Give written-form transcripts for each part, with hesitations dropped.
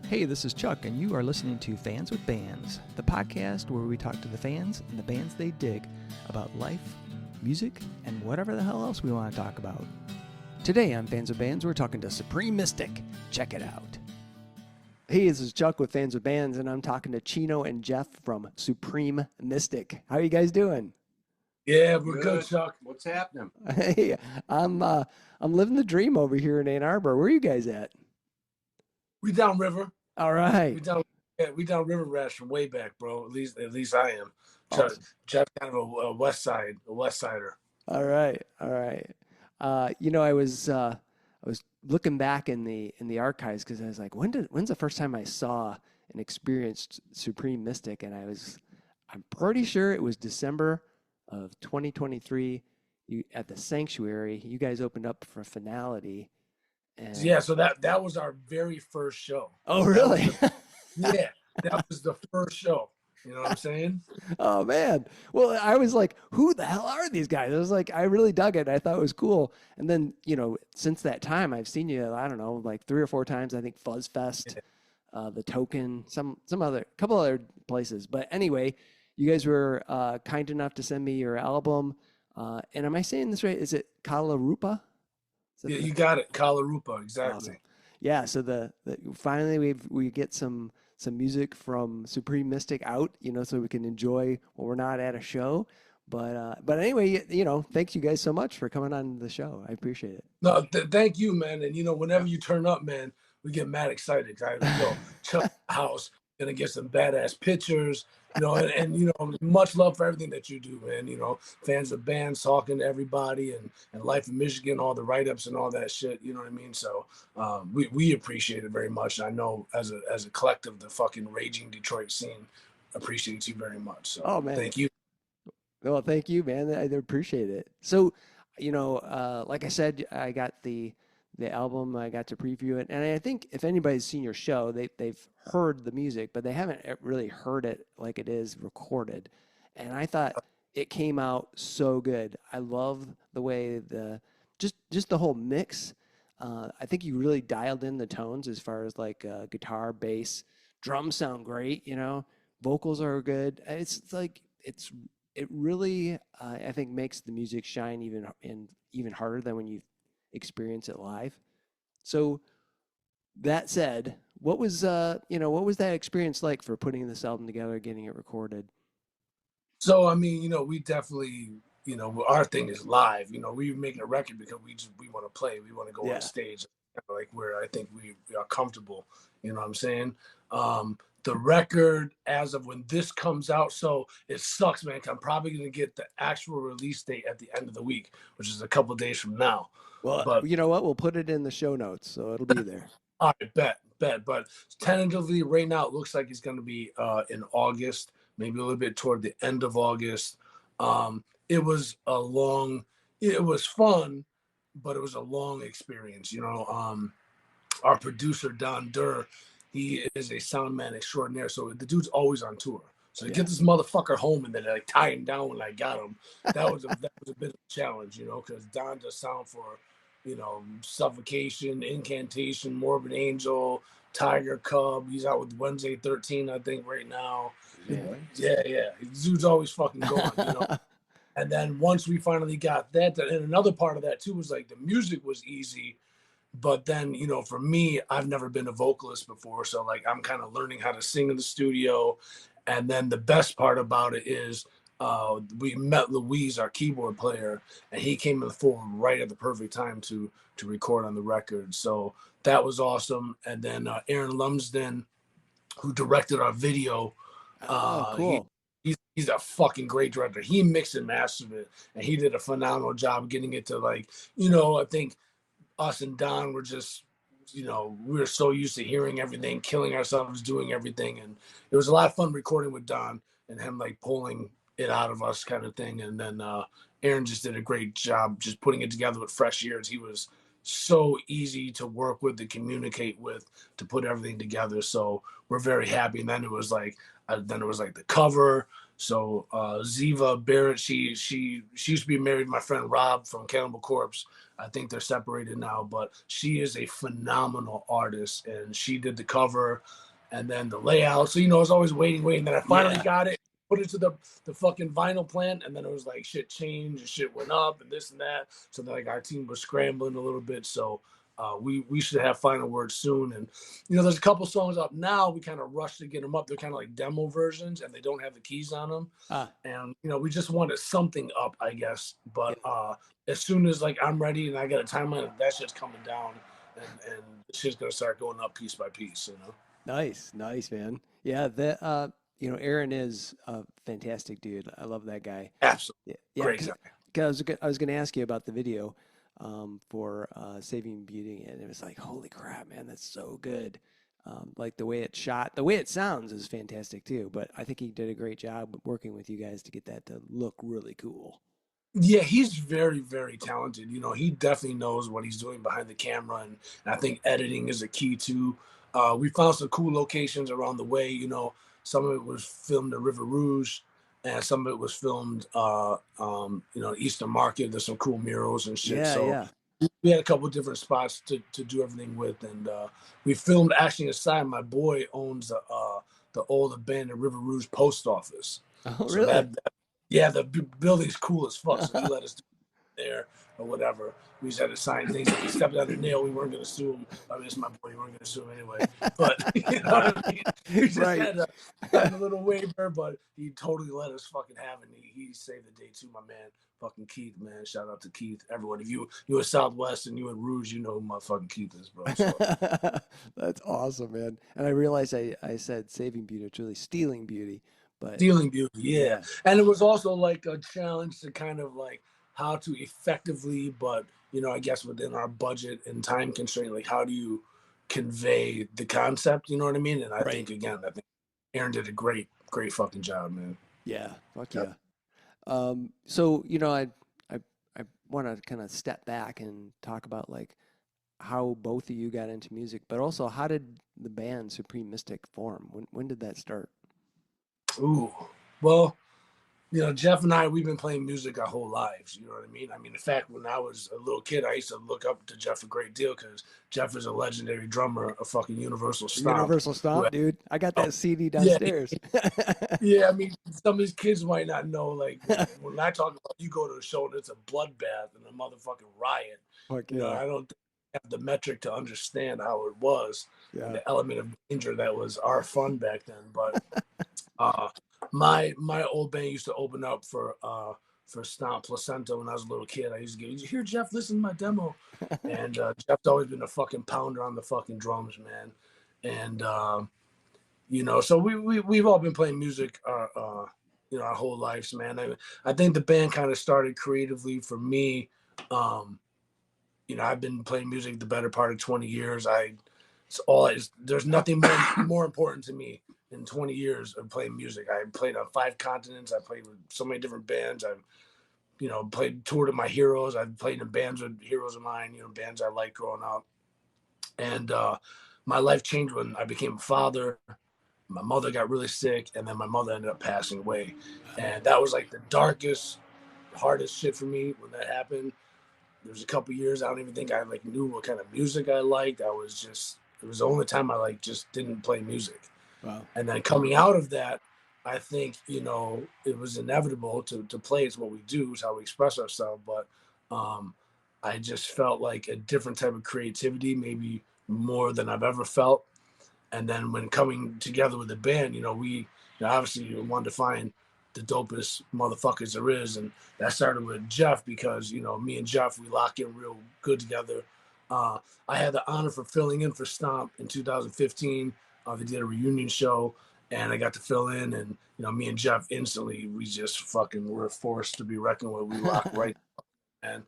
Hey, this is Chuck, and you are listening to Fans with Bands, the podcast where we talk to the fans and the bands they dig about life, music, and whatever the hell else we want to talk about. Today on Fans with Bands, we're talking to Supreme Mystic. Check it out. Hey, this is Chuck with Fans with Bands, and I'm talking to Chino and Jeff from Supreme Mystic. How are you guys doing? Yeah, we're good, Chuck. What's happening? Hey, I'm living the dream over here in Ann Arbor. Where are you guys at? We downriver. All right. We down river rash from way back, bro. At least I am. Awesome. Jeff's kind of a west sider. All right. I was looking back in the archives because I was like, when's the first time I saw and experienced Supreme Mystic? And I'm pretty sure it was December of 2023. At the Sanctuary, you guys opened up for Finality. And... Yeah, so that was our very first show. Oh, really? Yeah, that was the first show. You know what I'm saying? Oh, man. Well, I was like, who the hell are these guys? I was like, I really dug it. I thought it was cool. And then, since that time, I've seen you, I don't know, like 3 or 4 times. I think Fuzz Fest, The Token, couple other places. But anyway, you guys were kind enough to send me your album. And am I saying this right? Is it Kala Rupa? Yeah, you got it. Kala Rupa, exactly. Awesome. Yeah, so finally we get some music from Supreme Mystic out, so we can enjoy when we're not at a show. But anyway, thanks you guys so much for coming on the show. I appreciate it. No, thank you, man. And whenever you turn up, man, we get mad excited. Chuck's house, gonna get some badass pictures. And much love for everything that you do, man. Fans of bands, talking to everybody, and Life in Michigan, all the write-ups and all that shit. You know what I mean? So we appreciate it very much. I know as a collective, the fucking raging Detroit scene appreciates you very much. So thank you. Well, thank you, man. I appreciate it. So, like I said, I got the album, I got to preview it, and I think if anybody's seen your show, they've heard the music, but they haven't really heard it like it is recorded. And I thought it came out so good. I love the way just the whole mix. I think you really dialed in the tones as far as like guitar, bass, drums sound great. Vocals are good. It really I think makes the music shine even harder than when you experience it live. So that said, what was that experience like for putting this album together, getting it recorded? So I mean, we definitely, our thing is live. We're making a record because we want to play, we want to go on stage, like where I think we are comfortable. You know what I'm saying? The record, as of when this comes out, so it sucks, man. I'm probably gonna get the actual release date at the end of the week, which is a couple of days from now. Well, but you know what? We'll put it in the show notes, so it'll be there. All right, bet. But tentatively, right now, it looks like it's going to be in August, maybe a little bit toward the end of August. It was fun, but it was a long experience. Our producer, Don Durr, he is a sound man extraordinaire. So the dude's always on tour. So to get this motherfucker home and then tie him down when I got him, that was a bit of a challenge, because Don does sound for, Suffocation, Incantation, Morbid Angel, Tiger Cub. He's out with Wednesday 13, I think, right now. Yeah. This dude's always fucking going, And then once we finally got that, and another part of that too was like the music was easy. But then, for me, I've never been a vocalist before. So like I'm kind of learning how to sing in the studio. And then the best part about it is we met Louise, our keyboard player, and he came forward right at the perfect time to record on the record. So that was awesome. And then Aaron Lumsden, who directed our video, cool. He's a fucking great director. He mixed and mastered it, and he did a phenomenal job getting it to I think us and Don were just, we were so used to hearing everything, killing ourselves, doing everything. And it was a lot of fun recording with Don and him pulling it out of us kind of thing. And then Aaron just did a great job just putting it together with fresh ears. He was so easy to work with, to communicate with, to put everything together. So we're very happy. And then it was like the cover. So Ziva Barrett, she used to be married to my friend Rob from Cannibal Corpse. I think they're separated now, but she is a phenomenal artist, and she did the cover and then the layout. So I was always waiting. Then I finally Yeah. got it, put it to the fucking vinyl plant, and then it was like shit changed and shit went up and this and that. So then, like, our team was scrambling a little bit. So we should have final words soon. And there's a couple songs up now. We kind of rushed to get them up. They're kind of like demo versions, and they don't have the keys on them. Ah, And we just wanted something up, I guess. yeah. But as soon as like I'm ready and I got a timeline, that shit's coming down, and the shit's gonna start going up piece by piece. Nice, nice, man. Yeah, Aaron is a fantastic dude. I love that guy. Absolutely Yeah, yeah. great Because guy. I was going to ask you about the video for Saving Beauty, and it was like, holy crap, man, that's so good. Like the way it's shot, the way it sounds is fantastic too. But I think he did a great job working with you guys to get that to look really cool. Yeah, he's very, very talented. He definitely knows what he's doing behind the camera, and I think editing is a key too. We found some cool locations around the way. Some of it was filmed at River Rouge, and some of it was filmed, Eastern Market. There's some cool murals and shit. Yeah, So yeah. we had a couple different spots to do everything with, and we filmed actually inside. My boy owns the old abandoned River Rouge post office, Oh, so really? yeah, the building's cool as fuck. So he let us do it there or whatever. We just had to sign things. If he stepped on a nail, we weren't going to sue him. I mean, it's my boy. We weren't going to sue him anyway. But you know what I mean? We just Right. had to sign a little waiver, but he totally let us fucking have it. He saved the day too, my man. Fucking Keith, man. Shout out to Keith. Everyone. If you were Southwest and you in Rouge, you know who motherfucking Keith is, bro. So That's awesome, man. And I realized I said Saving Beauty, it's really Stealing Beauty, but Stealing Beauty, yeah. yeah, And it was also like a challenge to kind of like how to effectively, but I guess within our budget and time constraint, like how do you convey the concept? You know what I mean? And I right. think Aaron did a great, great fucking job, man. Yeah, fuck Yep. yeah. So I I want to kind of step back and talk about like how both of you got into music, but also how did the band Supreme Mystic form? When did that start? Ooh. Well, Jeff and I, we've been playing music our whole lives. You know what I mean? I mean, in fact, when I was a little kid, I used to look up to Jeff a great deal because Jeff is a legendary drummer of fucking Universal Stomp. Universal Who, Stomp, dude. I got oh, that CD yeah, downstairs. yeah. I mean, some of these kids might not know. Like when I talk about you go to a show and it's a bloodbath and a motherfucking riot. Fuck yeah. I don't have the metric to understand how it was and Yeah. the element of danger that was our fun back then. But uh, my old band used to open up for Stomp Placenta when I was a little kid. I used to get, "Did you hear Jeff listen to my demo?" And Jeff's always been a fucking pounder on the fucking drums, man. And so we've all been playing music our whole lives, man. I think the band kind of started creatively for me. Um, I've been playing music the better part of 20 years. There's nothing more important to me in 20 years of playing music. I played on 5 continents. I played with so many different bands. I've played toured with my heroes. I've played in bands with heroes of mine. Bands I liked growing up. And my life changed when I became a father. My mother got really sick, and then my mother ended up passing away. And that was like the darkest, hardest shit for me when that happened. There was a couple years I don't even think I like knew what kind of music I liked. It was the only time I like just didn't play music. Wow. And then coming out of that, I think it was inevitable to play. It's what we do. It's how we express ourselves. But I just felt like a different type of creativity, maybe more than I've ever felt. And then when coming together with the band, we obviously wanted to find the dopest motherfuckers there is, and that started with Jeff because me and Jeff, we lock in real good together. I had the honor for filling in for Stomp in 2015. They did a reunion show, and I got to fill in, and me and Jeff instantly, we just fucking were a force to be reckoned with. We locked right, and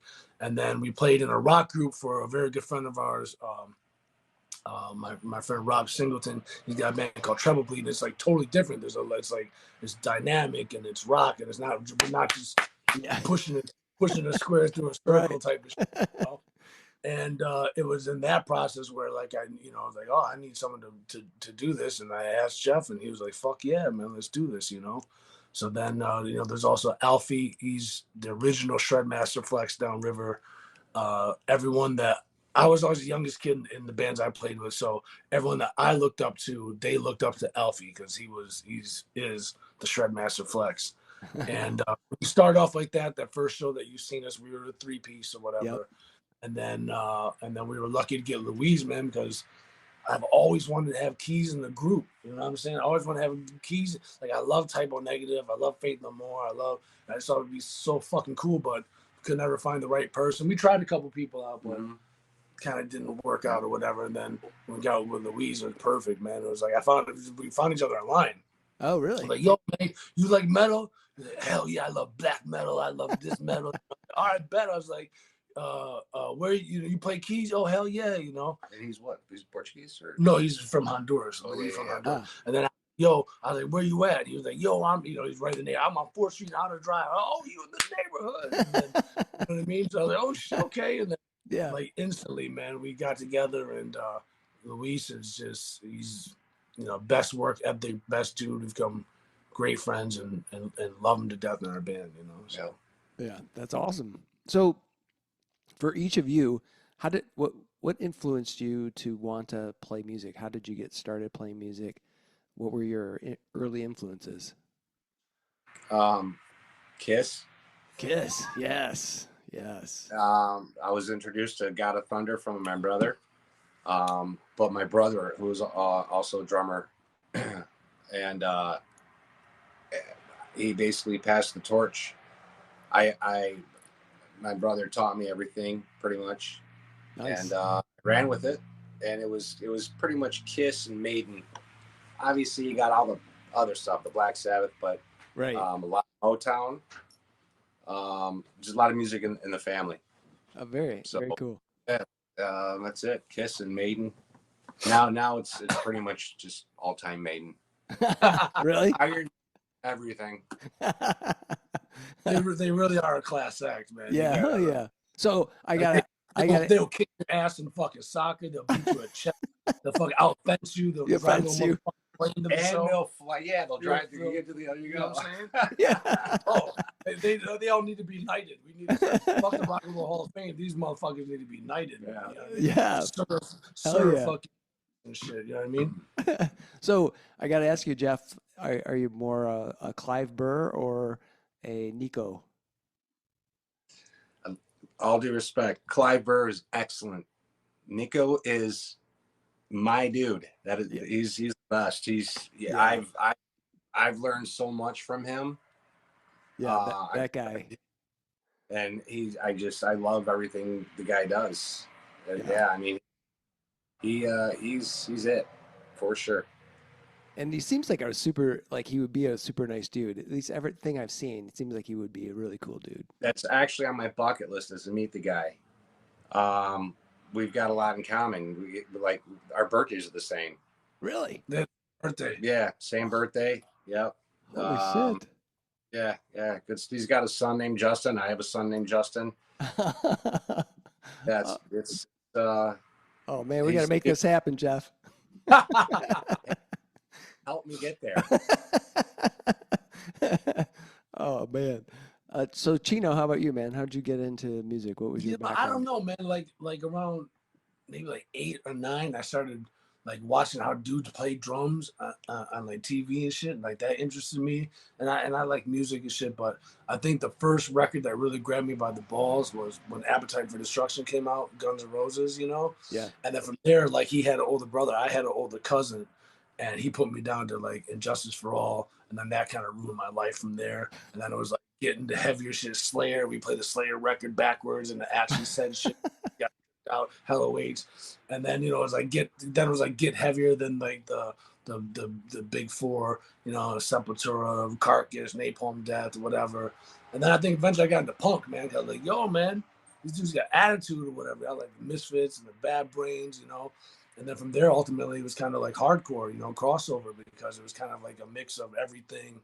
then we played in a rock group for a very good friend of ours. My friend Rob Singleton, he's got a band called Treble Bleed. It's like totally different. It's dynamic and it's rock and we're not just Yeah. pushing the squares through a Right. circle type of shit. And it was in that process where like I was like, oh, I need someone to do this, and I asked Jeff, and he was like, fuck yeah, man, let's do this, So then there's also Alfie. He's the original shred master flex downriver. Everyone that I was always the youngest kid in the bands I played with, so everyone that I looked up to, they looked up to Alfie because is the shred master flex. And we started off like that. That first show that you seen us, we were a 3-piece or Yep. whatever. And then we were lucky to get Louise, man, because I've always wanted to have keys in the group. You know what I'm saying? I always want to have keys. Like I love Typo Negative. I love Faith No More. I just thought it would be so fucking cool, but could never find the right person. We tried a couple people out, but kind of didn't work out or whatever. And then when we got with Louise, it was perfect, man. It was like we found each other online. Oh, I'm really? like, yo, man, you like metal? Like, hell yeah, I love black metal. I love this metal. All right, bet. I was like, where you play keys? Oh, hell yeah, And he's what? He's Portuguese or No, he's from Honduras. Oh, He's from yeah. Honduras. And then I was like, where you at? He was like, yo, he's right in there. I'm on 4th Street, Outer Drive. Oh, you in the neighborhood? And then, you know what I mean? So I was like, oh shit, okay. And then Yeah. like instantly, man, we got together, and Luis is just he's best work ethic, best dude. We've become great friends and love him to death in our band, So Yeah, that's awesome. So for each of you, what influenced you to want to play music? How did you get started playing music? What were your early influences? Kiss. Kiss. Yes. Yes. I was introduced to God of Thunder from my brother. But my brother, who was also a drummer, and he basically passed the torch. My brother taught me everything pretty much, Nice. and ran with it. And it was pretty much Kiss and Maiden. Obviously, you got all the other stuff, the Black Sabbath, but Right. a lot of Motown. Just a lot of music in the family. Very cool. Yeah, that's it. Kiss and Maiden. Now it's pretty much just all time Maiden. Really? Iron, everything. they really are a class act, man. Yeah. Hell yeah. So I got they'll kick your ass in fucking soccer. They'll beat you a check. They'll fucking out fence you. They'll drive you. And they'll fly. Yeah, they'll drive you. You get to the other. You know what I'm saying? Yeah. Oh, they all need to be knighted. We need to fuck the Rock and Roll Hall of Fame. These motherfuckers need to be knighted. Yeah. Yeah. Surf fucking and shit. You know what I mean? So I got to ask you, Jeff, are you more a Clive Burr or a Nico? All due respect, Clive Burr is excellent. Nico is my dude. That is, he's the best. I've learned so much from him. Yeah, that guy. And I love everything the guy does. Yeah, I mean, he's it for sure. And he seems like he would be a super nice dude. At least everything I've seen, it seems like he would be a really cool dude. That's actually on my bucket list, is to meet the guy. We've got a lot in common. Like our birthdays are the same. Really? Birthday. Yeah, same birthday. Yep. Holy shit. Yeah. Good. He's got a son named Justin. I have a son named Justin. It's. Oh man, we got to make this happen, Jeff. Help me get there. Oh man. So Chino, how about you, man? How'd you get into music? What was your background? I don't know, man. Like around maybe like 8 or 9, I started like watching how dudes play drums on like TV and shit. Like that interested me, and I like music and shit. But I think the first record that really grabbed me by the balls was when Appetite for Destruction came out, Guns N' Roses, Yeah. And then from there, like he had an older brother, I had an older cousin, and he put me down to like Injustice for All, and then that kind of ruined my life from there. And then it was like getting to heavier shit, Slayer. We played the Slayer record backwards, and it actually said shit. Got out hella weights, and then it was like get heavier than like the big four, Sepultura, Carcass, Napalm Death, whatever. And then I think eventually I got into punk, man. I was like, yo, man, these dudes got attitude or whatever. I like the Misfits and the Bad Brains, And then from there, ultimately, it was kind of like hardcore, crossover, because it was kind of like a mix of everything.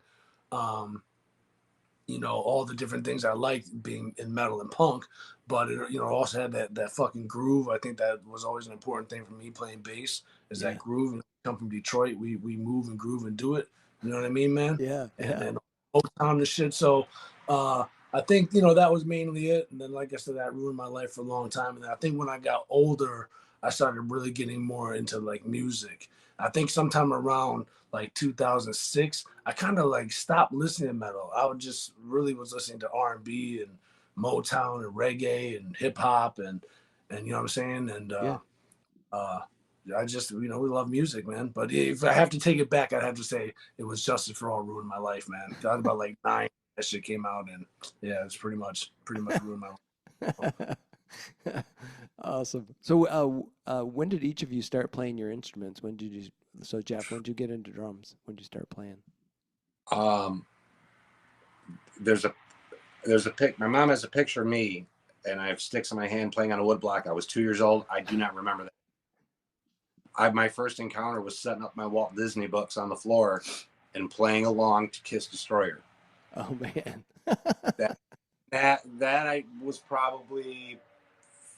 all the different things I liked being in metal and punk, but it, also had that fucking groove. I think that was always an important thing for me playing bass is that Yeah. groove. And come from Detroit, we move and groove and do it. You know what I mean, man? Yeah. And Yeah. then Motown and shit. So I think that was mainly it. And then, like I said, that ruined my life for a long time. And then I think when I got older, I started really getting more into like music. I think sometime around like 2006, I kind of like stopped listening to metal. I would just really was listening to R&B and Motown and reggae and hip hop and you know what I'm saying. And Yeah. uh, I just we love music, man. But if I have to take it back, I'd have to say it was Justice for All ruined my life, man. I was about like 9. That shit came out, and yeah, it's pretty much ruined my life. Awesome. So, when did each of you start playing your instruments? So Jeff, when did you get into drums? When did you start playing? Um, there's a pic. My mom has a picture of me, and I have sticks in my hand playing on a woodblock. I was 2 years old. I do not remember that. My first encounter was setting up my Walt Disney books on the floor and playing along to Kiss Destroyer. Oh man. That I was probably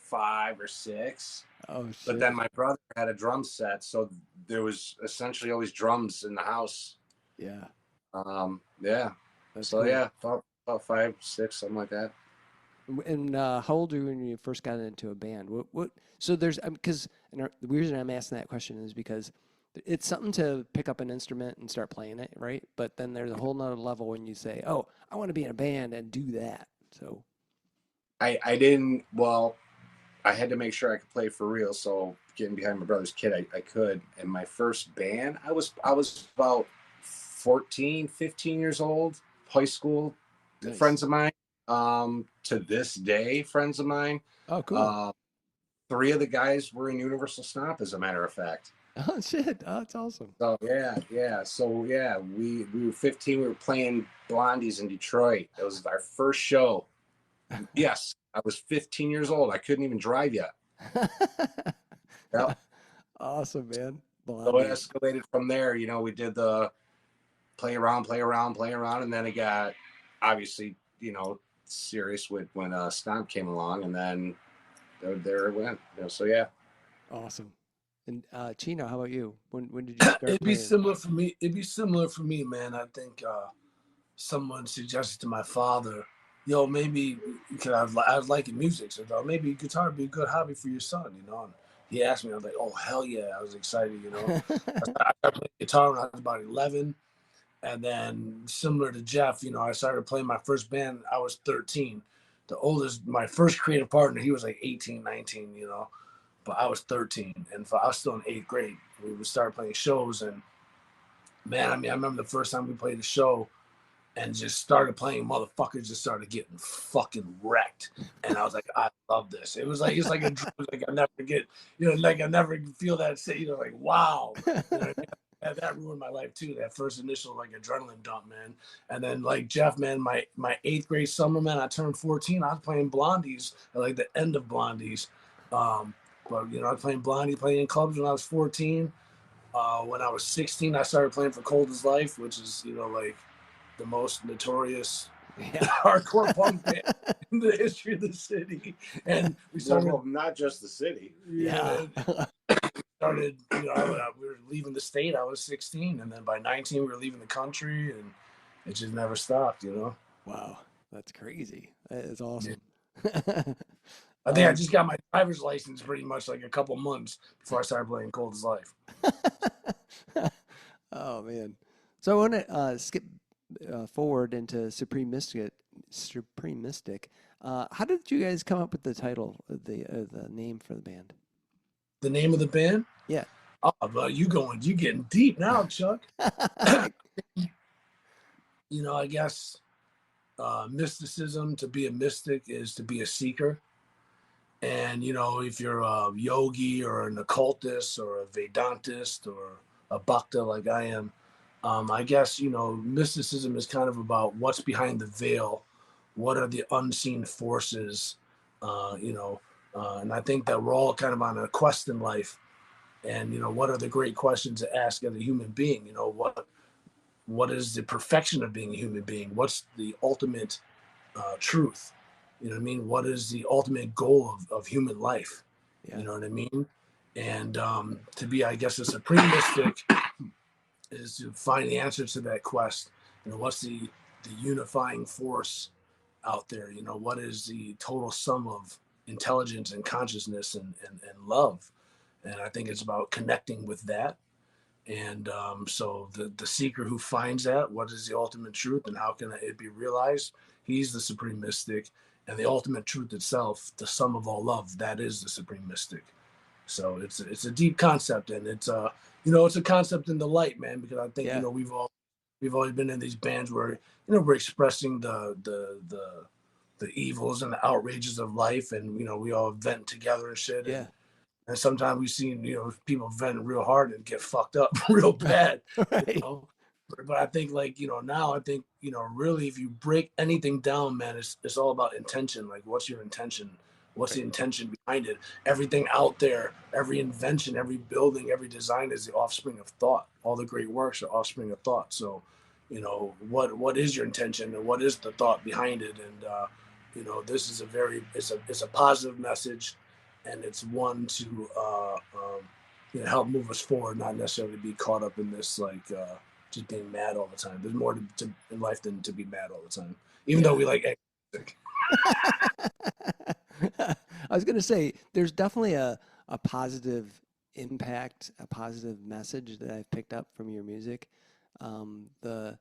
5 or 6. Oh But shit. then my brother had a drum set, so there was essentially always drums in the house. Yeah. Yeah. That's So cool. yeah, about 5, 6, something like that. And how old were you when you first got into a band? What? So there's because the reason I'm asking that question is because it's something to pick up an instrument and start playing it, right? But then there's a whole nother level when you say, "Oh, I want to be in a band and do that." So I didn't. Well, I had to make sure I could play for real. So getting behind my brother's kid, I could. And my first band, I was about 14, 15 years old, high school. nice. Friends of mine, to this day, friends of mine. Oh, cool. Uh, 3 of the guys were in Universal Stomp, as a matter of fact. Oh shit. Oh, that's awesome. So yeah. So yeah, we were 15. We were playing Blondies in Detroit. It was our first show. Yes, I was 15 years old. I couldn't even drive yet. Yep. Awesome, man. So it Blondies. escalated from there. We did the play around, play around, play around, and then it got obviously, serious when Stomp came along, and then there it went. So yeah. Awesome. And Chino, how about you? When did you start It'd be playing? similar for me. It'd be similar for me, man. I think someone suggested to my father, yo, maybe because I was liking music, so thought maybe guitar would be a good hobby for your son. And he asked me, I was like, oh hell yeah, I was excited. I started playing guitar when I was about 11, and then similar to Jeff, I started playing my first band. I was 13. The oldest, my first creative partner, he was like 18, 19. But I was 13, and I was still in 8th grade. We would start playing shows, and man, I mean, I remember the first time we played a show and just started playing, motherfuckers just started getting fucking wrecked. And I was like, I love this. It's like a drug, like I never get, like I never feel that, like, wow. You know what I mean? That ruined my life too. That first initial like adrenaline dump, man. And then like Jeff, man, my 8th grade summer, man, I turned 14. I was playing Blondies at like the end of Blondies. Um, but I was playing Blondie, playing in clubs when I was 14. When I was 16, I started playing for Cold as Life, which is, like the most notorious Yeah. hardcore punk band in the history of the city. And we started, Well, not just the city. Yeah. yeah, started, we were leaving the state. I was 16. And then by 19, we were leaving the country, and it just never stopped. Wow. That's crazy. That is Yeah. awesome. I think I Um, just got my driver's license pretty much like a couple months before I started playing Cold as Life. oh man. So I want to skip forward into Supreme Mystic. Supreme Mystic. How did you guys come up with the title, the name for the band? The name of the band? Yeah. Oh, but you getting deep now, Chuck. I guess mysticism, to be a mystic is to be a seeker. And, if you're a yogi or an occultist or a Vedantist or a Bhakta like I am, I guess, mysticism is kind of about what's behind the veil. What are the unseen forces? And I think that we're all kind of on a quest in life. And, what are the great questions to ask as a human being? what is the perfection of being a human being? What's the ultimate truth? You know what I mean? What is the ultimate goal of human life? Yeah. You know what I mean? And to be, I guess, a supreme mystic is to find the answer to that quest. You know, what's the unifying force out there? You know, what is the total sum of intelligence and consciousness and love? And I think it's about connecting with that. And so the seeker who finds that, what is the ultimate truth and how can it be realized? He's the supreme mystic. And the ultimate truth itself, the sum of all love, that is the supreme mystic. So it's a deep concept, and it's it's a concept in the light, man. Because I think Yeah. we've always been in these bands where we're expressing the evils and the outrages of life, and we all vent together and shit, Yeah. and sometimes we've seen people vent real hard and get fucked up real bad, you Right. know. But I think now I think really if you break anything down, man, it's all about intention. Like, what's your intention? What's the Right. intention behind it? Everything out there, every invention, every building, every design is the offspring of thought. All the great works are offspring of thought. So, what is your intention and what is the thought behind it? And this is it's a positive message, and it's one to help move us forward, not necessarily be caught up in this just being mad all the time. There's more in life than to be mad all the time, even though Yeah. we like music. I was going to say, there's definitely a positive impact, a positive message that I've picked up from your music. The,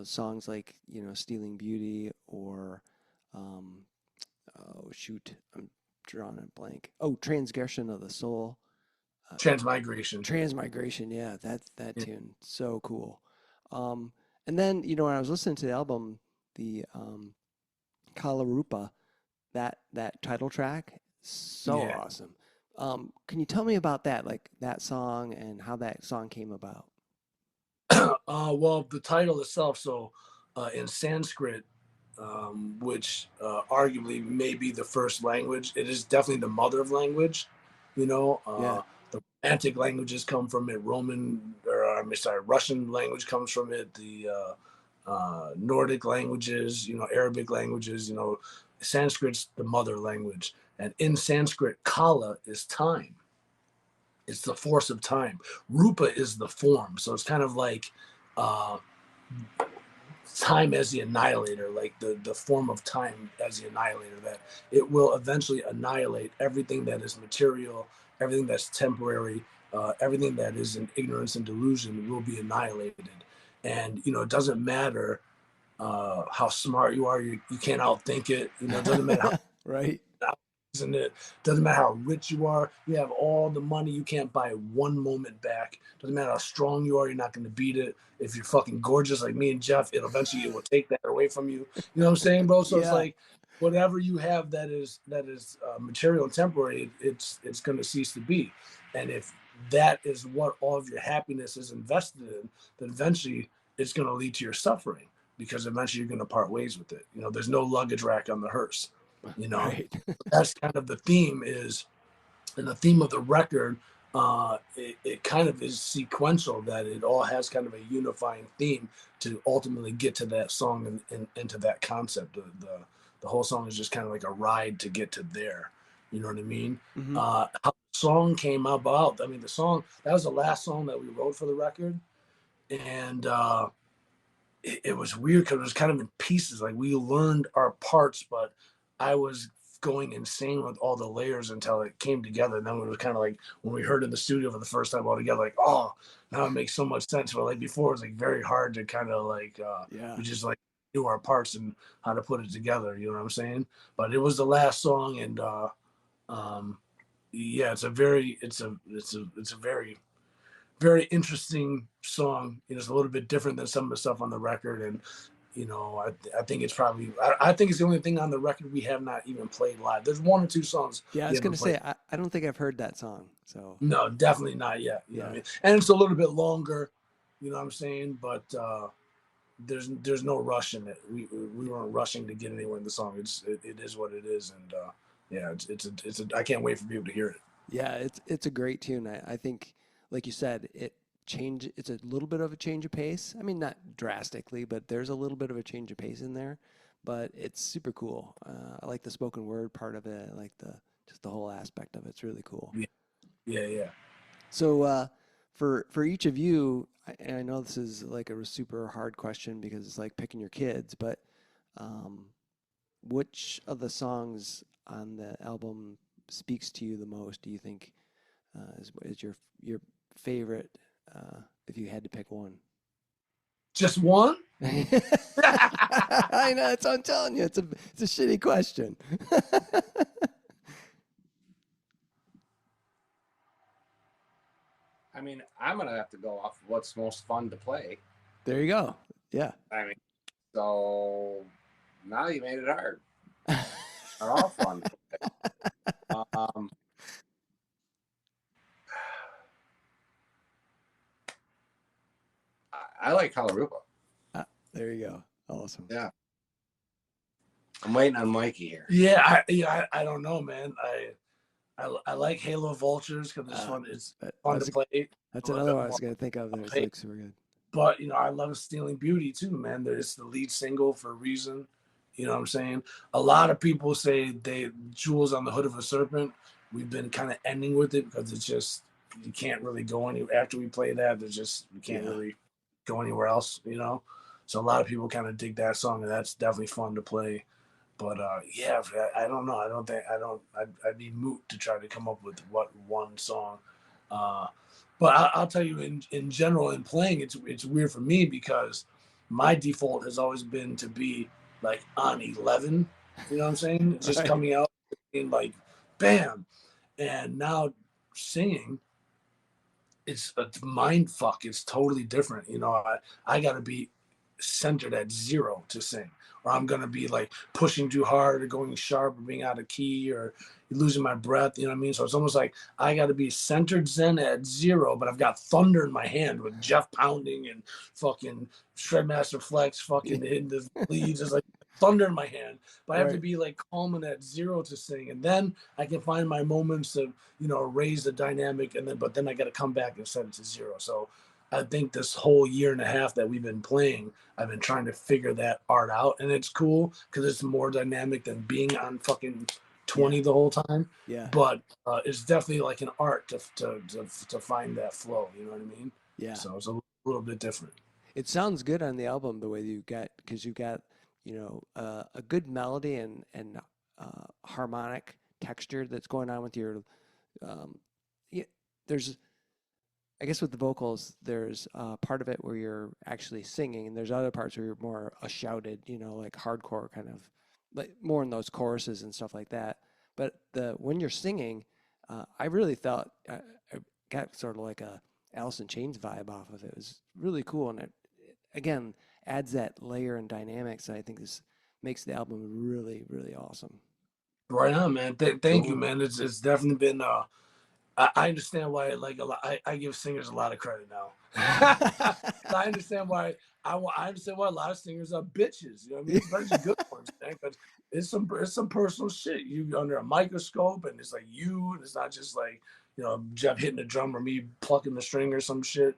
songs like, Stealing Beauty or, um, oh, shoot, I'm drawing a blank. Oh, Transgression of the Soul. Uh, Transmigration. Transmigration, yeah, that Yeah. tune, so cool. And then, when I was listening to the album, the Kala Rupa, that title track, so Yeah. awesome. Can you tell me about that, like that song and how that song came about? Well, the title itself, so in Sanskrit, which arguably may be the first language, it is definitely the mother of language. Yeah, The Romantic languages come from it. Russian language comes from it. The Nordic languages, Arabic languages, Sanskrit's the mother language. And in Sanskrit, Kala is time. It's the force of time. Rupa is the form. So it's kind of like uh, time as the annihilator, like the form of time as the annihilator, that it will eventually annihilate everything that is material, everything that's temporary, everything that is in ignorance and delusion will be annihilated. And, it doesn't matter how smart you are, you can't outthink it. It doesn't matter how right. and it doesn't matter how rich you are, you have all the money, you can't buy one moment back. Doesn't matter how strong you are, you're not going to beat it. If you're fucking gorgeous like me and Jeff, it will take that away from you. You know what I'm saying, bro? So it's Yeah, like whatever you have that is material and temporary, it's going to cease to be. And if that is what all of your happiness is invested in, then eventually it's going to lead to your suffering, because eventually you're going to part ways with it. There's no luggage rack on the hearse. you know right. that's kind of the theme is, and the theme of the record, it kind of is sequential, that it all has kind of a unifying theme to ultimately get to that song and to that concept. The whole song is just kind of like a ride to get to there. You know what I mean? Hmm. How the song came about, I mean, the song, that was the last song that we wrote for the record. And it was weird because it was kind of in pieces. Like, we learned our parts, but I was going insane with all the layers until it came together. And then it was kind of like when we heard in the studio for the first time all together, like, oh, now it makes so much sense. But like before, it was like very hard to kind of like Yeah. we just like knew our parts and how to put it together. You know what I'm saying? But it was the last song, and um, yeah, it's a very interesting song. It's a little bit different than some of the stuff on the record, and I think it's probably I think it's the only thing on the record we have not even played live. There's one or two songs Yeah, I we was gonna haven't played. say I don't think I've heard that song. So No, definitely not yet. You know what I yeah, mean? And it's a little bit longer. You know what I'm saying? But there's no rush in it. We weren't rushing to get anywhere in the song. It is what it is, and yeah, I can't wait for people to hear it. yeah, it's a great tune. I think, like you said, it change. It's a little bit of a change of pace. I mean, not drastically, but there's a little bit of a change of pace in there. But it's super cool. I like the spoken word part of it. I like the just the whole aspect of it. It's really cool. Yeah, yeah, yeah. So for each of you, and I know this is like a super hard question because it's like picking your kids, but um, which of the songs on the album speaks to you the most? Do you think is your favorite if you had to pick one? Just one? I know, that's what I'm telling you. It's a shitty question. I mean, I'm gonna have to go off of what's most fun to play. There you go. Yeah. I mean, so now you made it hard. They're all fun. Um, I like Kala Rupa. There you go. Awesome. Yeah. I'm waiting on Mikey here. Yeah, I don't know, man. I like Halo Vultures because it's fun. It's fun to play. That's another one I was gonna think of. That was like super good. But I love Stealing Beauty too, man. It's the lead single for a reason. You know what I'm saying? A lot of people say Jewels on the Hood of a Serpent. We've been kind of ending with it because it's just you can't really go anywhere after we play that. There's just you can't really go anywhere else, So a lot of people kind of dig that song, and that's definitely fun to play. But yeah, I don't know. I'd be moot to try to come up with what one song. But I'll tell you, in general, in playing, it's weird for me because my default has always been to be like on 11. You know what I'm saying? Just coming out in like, bam. And now singing, it's a mind fuck. It's totally different. I got to be centered at 0 to sing, or I'm gonna be like pushing too hard or going sharp or being out of key or losing my breath. You know what I mean? So it's almost like I got to be centered zen at 0, but I've got thunder in my hand with Jeff pounding and fucking Shredmaster Flex fucking hitting the leads. It's like thunder in my hand, but I have to be like calm and at 0 to sing, and then I can find my moments to raise the dynamic, but then I got to come back and set it to 0. So I think this whole year and a half that we've been playing, I've been trying to figure that art out, and it's cool because it's more dynamic than being on fucking 20 the whole time. Yeah. But it's definitely like an art to find that flow. You know what I mean? Yeah. So it's a little bit different. It sounds good on the album the way that because you got a good melody and harmonic texture that's going on with your there's I guess with the vocals, there's part of it where you're actually singing, and there's other parts where you're more a shouted, like hardcore kind of, like more in those choruses and stuff like that. But when you're singing, I really felt I got sort of like a Alice in Chains vibe off of it. It was really cool, and it again adds that layer and dynamics that I think this makes the album really, really awesome. Right on, man. Thank you, man. It's definitely been. I understand why, like a lot. I give singers a lot of credit now. I understand why. I understand why a lot of singers are bitches. You know what I mean? Especially good ones, man. Because it's some personal shit. You under a microscope, and it's like you, and it's not just like Jeff hitting the drum or me plucking the string or some shit.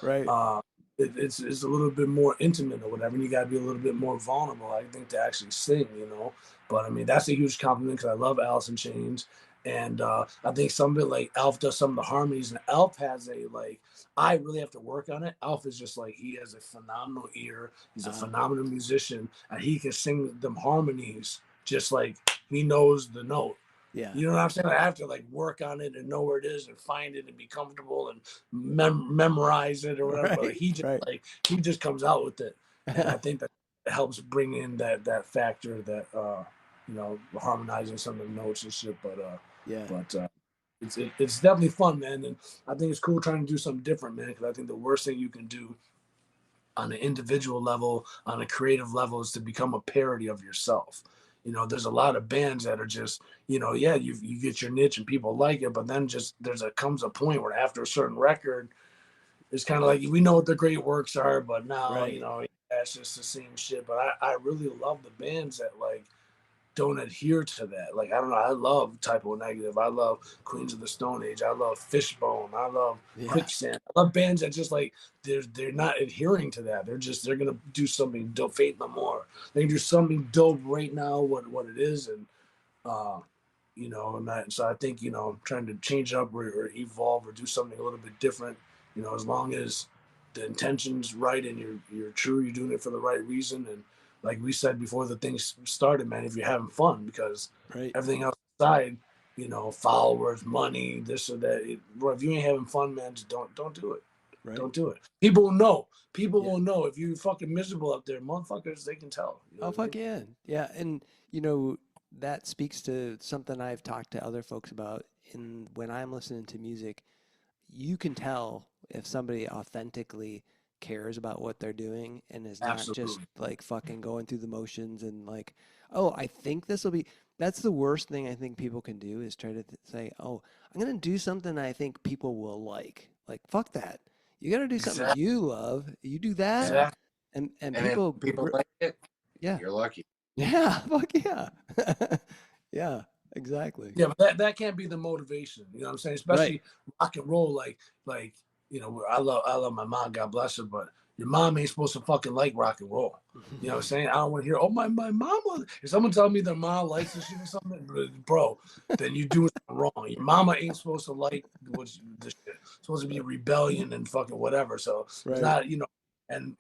Right. It's a little bit more intimate or whatever, and you got to be a little bit more vulnerable, I think, to actually sing. But I mean, that's a huge compliment because I love Alice in Chains. And I think some of it, like Alf does some of the harmonies, and Alf has I really have to work on it. Alf is just like, he has a phenomenal ear. He's a phenomenal musician, and he can sing them harmonies just like he knows the note. Yeah. You know what I'm saying? I have to like work on it and know where it is and find it and be comfortable and memorize it or whatever. But he just comes out with it, and I think that helps bring in that factor that harmonizing some of the notes and shit. But it's definitely fun, man, and I think it's cool trying to do something different, man. Because I think the worst thing you can do on an individual level, on a creative level, is to become a parody of yourself. There's a lot of bands that are just, you get your niche and people like it, but then just comes a point where after a certain record, it's kind of like we know what the great works are, but now it's just the same shit. But I really love the bands that like don't adhere to that. Like, I don't know. I love Type O Negative. I love Queens of the Stone Age. I love Fishbone. I love Quicksand. I love bands that just like they're not adhering to that. They're gonna do something dope. Faith No More. They can do something dope right now. What it is, and you know, so I think, you know, trying to change up or evolve or do something a little bit different. You know, as long as the intention's right and you're true, you're doing it for the right reason, and like we said before the thing started, man, if you're having fun, because everything else aside, you know, followers, money, this or that, bro, if you ain't having fun, man, just don't do it. Don't do it. People will know. People will know if you fucking miserable up there, motherfuckers. They can tell. You know Oh, fuck yeah, yeah. And you know that speaks to something I've talked to other folks about. In when I'm listening to music, you can tell if somebody authentically cares about what they're doing and is not just Absolutely. like fucking going through the motions and like, oh, I think this will be. That's the worst thing I think people can do is try to say, oh, I'm gonna do something I think people will like. Like, fuck that. You gotta do something Exactly. you love. You do that, Exactly. and And if people, people like it, yeah, you're lucky. yeah, fuck yeah. Yeah, exactly. Yeah, but that can't be the motivation. You know what I'm saying? Right. Especially rock and roll. Like you know, I love my mom. God bless her. But your mom ain't supposed to fucking like rock and roll. You know what I'm saying? I don't want to hear, oh my mama. If someone tell me their mom likes this shit or something, bro, then you doing something wrong. Your mama ain't supposed to like what's this shit. It's supposed to be rebellion and fucking whatever. So it's Right. not, you know. And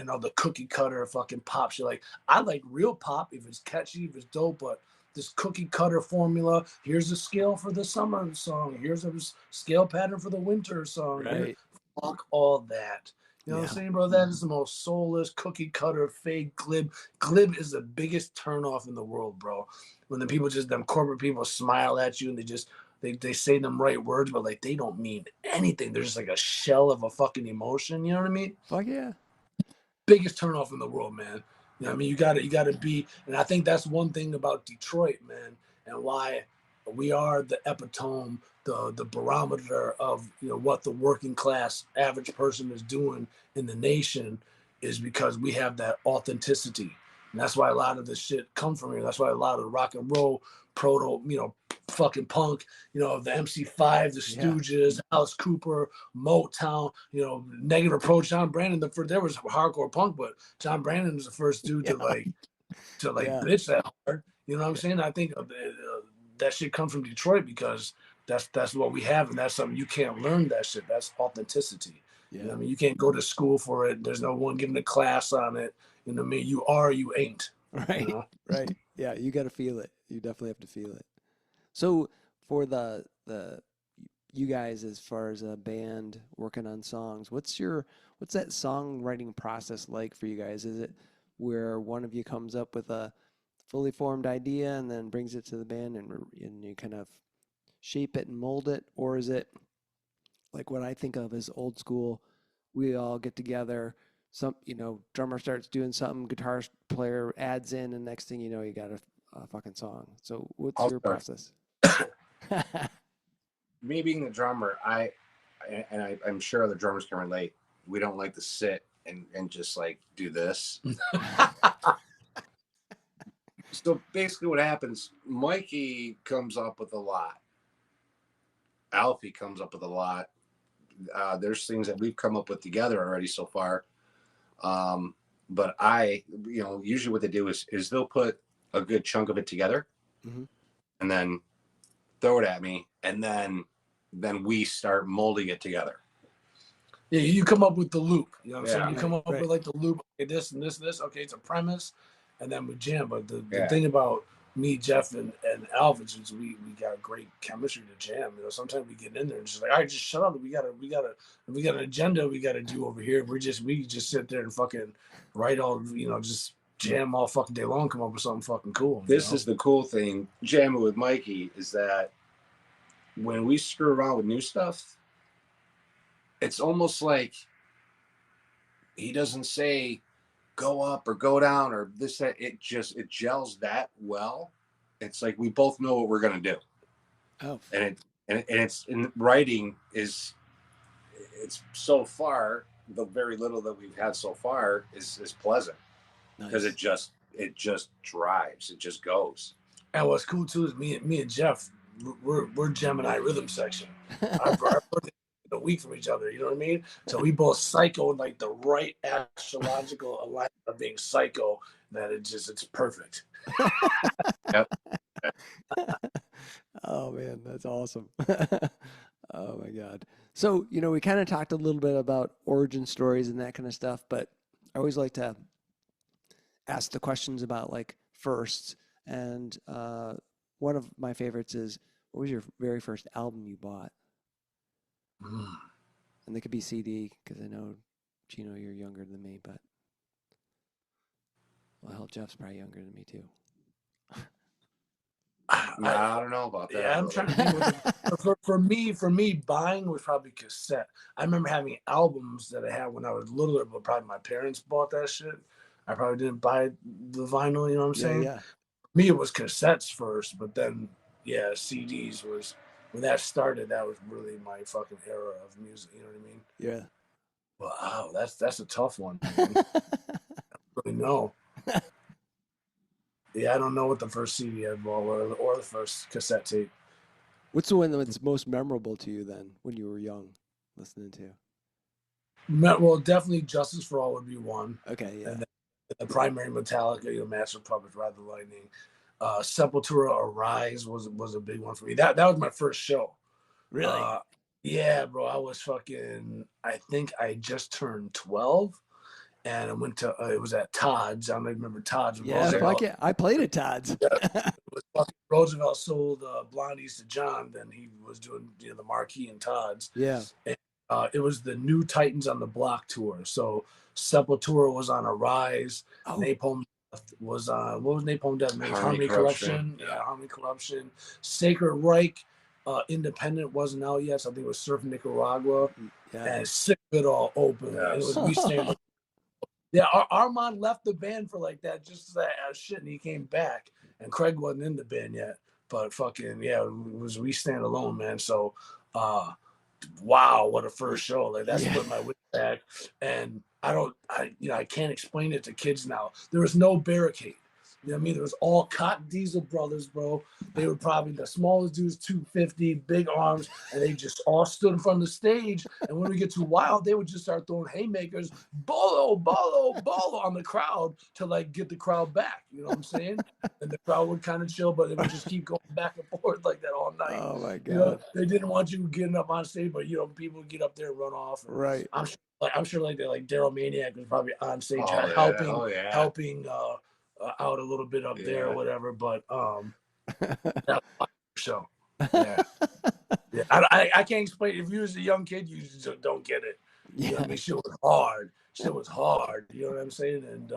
all the cookie cutter fucking pop shit. Like, I like real pop if it's catchy, if it's dope, but this cookie cutter formula. Here's a scale for the summer song. Here's a scale pattern for the winter song. Here, Right. fuck all that. You know what I'm Yeah. saying, bro? That is the most soulless, cookie cutter, fake, glib. Glib is the biggest turnoff in the world, bro. When the people just, them corporate people smile at you and they say them right words, but like they don't mean anything. They're just like a shell of a fucking emotion. You know what I mean? Fuck yeah. Biggest turnoff in the world, man. You know what I Yep. mean? You gotta be, and I think that's one thing about Detroit, man, and why we are the epitome, the barometer of, you know, what the working class average person is doing in the nation, is because we have that authenticity. And that's why a lot of this shit come from here. That's why a lot of rock and roll, proto, you know, fucking punk, you know, the MC5, the Yeah. Stooges, Alice Cooper, Motown, you know, Negative Approach, John Brandon. There was hardcore punk, but John Brandon was the first dude Yeah. to Yeah. bitch that hard. You know what I'm Yeah. saying? I think that shit comes from Detroit because that's what we have, and that's something you can't learn. That shit. That's authenticity. You know Yeah. what I mean? You can't go to school for it. There's no one giving a class on it. You know what I mean? You are, you ain't. You Right. know? Right. Yeah. You got to feel it. You definitely have to feel it. So for the you guys as far as a band working on songs, what's that songwriting process like for you guys? Is it where one of you comes up with a fully formed idea and then brings it to the band and you kind of shape it and mold it, or is it like what I think of as old school? We all get together. Some, drummer starts doing something, guitar player adds in, and next thing you know, you got a fucking song. So, what's I'll your start. process? Me being the drummer, I'm sure the drummers can relate. We don't like to sit and just like do this. So basically, what happens? Mikey comes up with a lot. Alfie comes up with a lot. There's things that we've come up with together already so far. But usually what they do is they'll put a good chunk of it together, hmm and then throw it at me, and then we start molding it together. Yeah, you come up with the loop. You know what I'm saying? Yeah. You come Right, up right. with like the loop. Okay, this and this and this. Okay, it's a premise, and then we jam. But the Yeah. thing about me, Jeff, and Alvin is we got great chemistry to jam. You know, sometimes we get in there and just like, all right, just shut up. We got an agenda we gotta do over here. We just sit there and fucking write all, you know, just jam all fucking day long, come up with something fucking cool. This is the cool thing, jamming with Mikey, is that when we screw around with new stuff, it's almost like he doesn't say go up or go down or this, that. It gels that well. It's like we both know what we're gonna do. Oh, And it's in writing it's so far, the very little that we've had so far is pleasant because nice. it just drives, it just goes. And what's cool too is me and Jeff, we're Gemini rhythm section. Our birthday in a week from each other. You know what I mean? So we both psycho in like the right astrological alignment of being psycho. That it's perfect. Yep. Oh man, that's awesome. Oh my God. So, we kind of talked a little bit about origin stories and that kind of stuff, but I always like to ask the questions about like firsts. And one of my favorites is, what was your very first album you bought? Mm. And they could be CD because I know, Chino, you're younger than me, but well, hell, Jeff's probably younger than me too. I don't know about that. Yeah, I'm trying to think. For me, buying was probably cassette. I remember having albums that I had when I was littler, but probably my parents bought that shit. I probably didn't buy the vinyl. You know what I'm Yeah, saying? yeah. Me, it was cassettes first, but then yeah, CDs was when that started. That was really my fucking era of music. You know what I mean? Yeah. Wow, that's a tough one, man. Really know. Yeah, I don't know what the first CD I bought or the first cassette tape. What's the one that's most memorable to you then when you were young listening to? Well, definitely Justice for All would be one, Okay, yeah. and then the primary Metallica, Master of Puppets, Ride the Lightning, Sepultura, Arise was a big one for me. That was my first show. Really? Uh, yeah, bro, I was fucking. I think I just turned 12, and I went to. It was at Todd's. I don't remember Todd's. Yeah, fuck Roosevelt. yeah. I played at Todd's. Yeah, it was fucking Roosevelt sold Blondies to John. Then he was doing the Marquee and Todd's. Yeah. And, it was the New Titans on the Block tour. So Sepultura was on Arise. Oh, Napalm was on what was Napalm Death? Harmony Corruption. Corruption. Yeah, Harmony Corruption. Sacred Reich, Independent wasn't out yet. So I think it was Surf Nicaragua. yeah. And Sick of It All open. Yes. And it was We Stand. Yeah, Armand left the band for like that, just that shit, and he came back. And Craig wasn't in the band yet, but fucking yeah, it was We Stand Alone, man. So, wow, what a first show! Like that Yeah. split my wig back, and I can't explain it to kids now. There was no barricade. You know what I mean? There was all Cotton Diesel brothers, bro. They were probably the smallest dudes, 250, big arms, and they just all stood in front of the stage. And when we get too wild, they would just start throwing haymakers, bolo, bolo, bolo on the crowd to like get the crowd back. You know what I'm saying? And the crowd would kind of chill, but they would just keep going back and forth like that all night. Oh my You know, God. they didn't want you getting up on stage, but people would get up there and run off. And Right. I'm sure like Daryl Maniac was probably on stage Oh, yeah. helping Oh, yeah. helping out a little bit up there or whatever, but that was my show. Yeah, yeah. I can't explain. If you was a young kid, you just don't get it. You know Yeah. what I mean? Shit was hard. Shit was hard. You know what I'm saying? And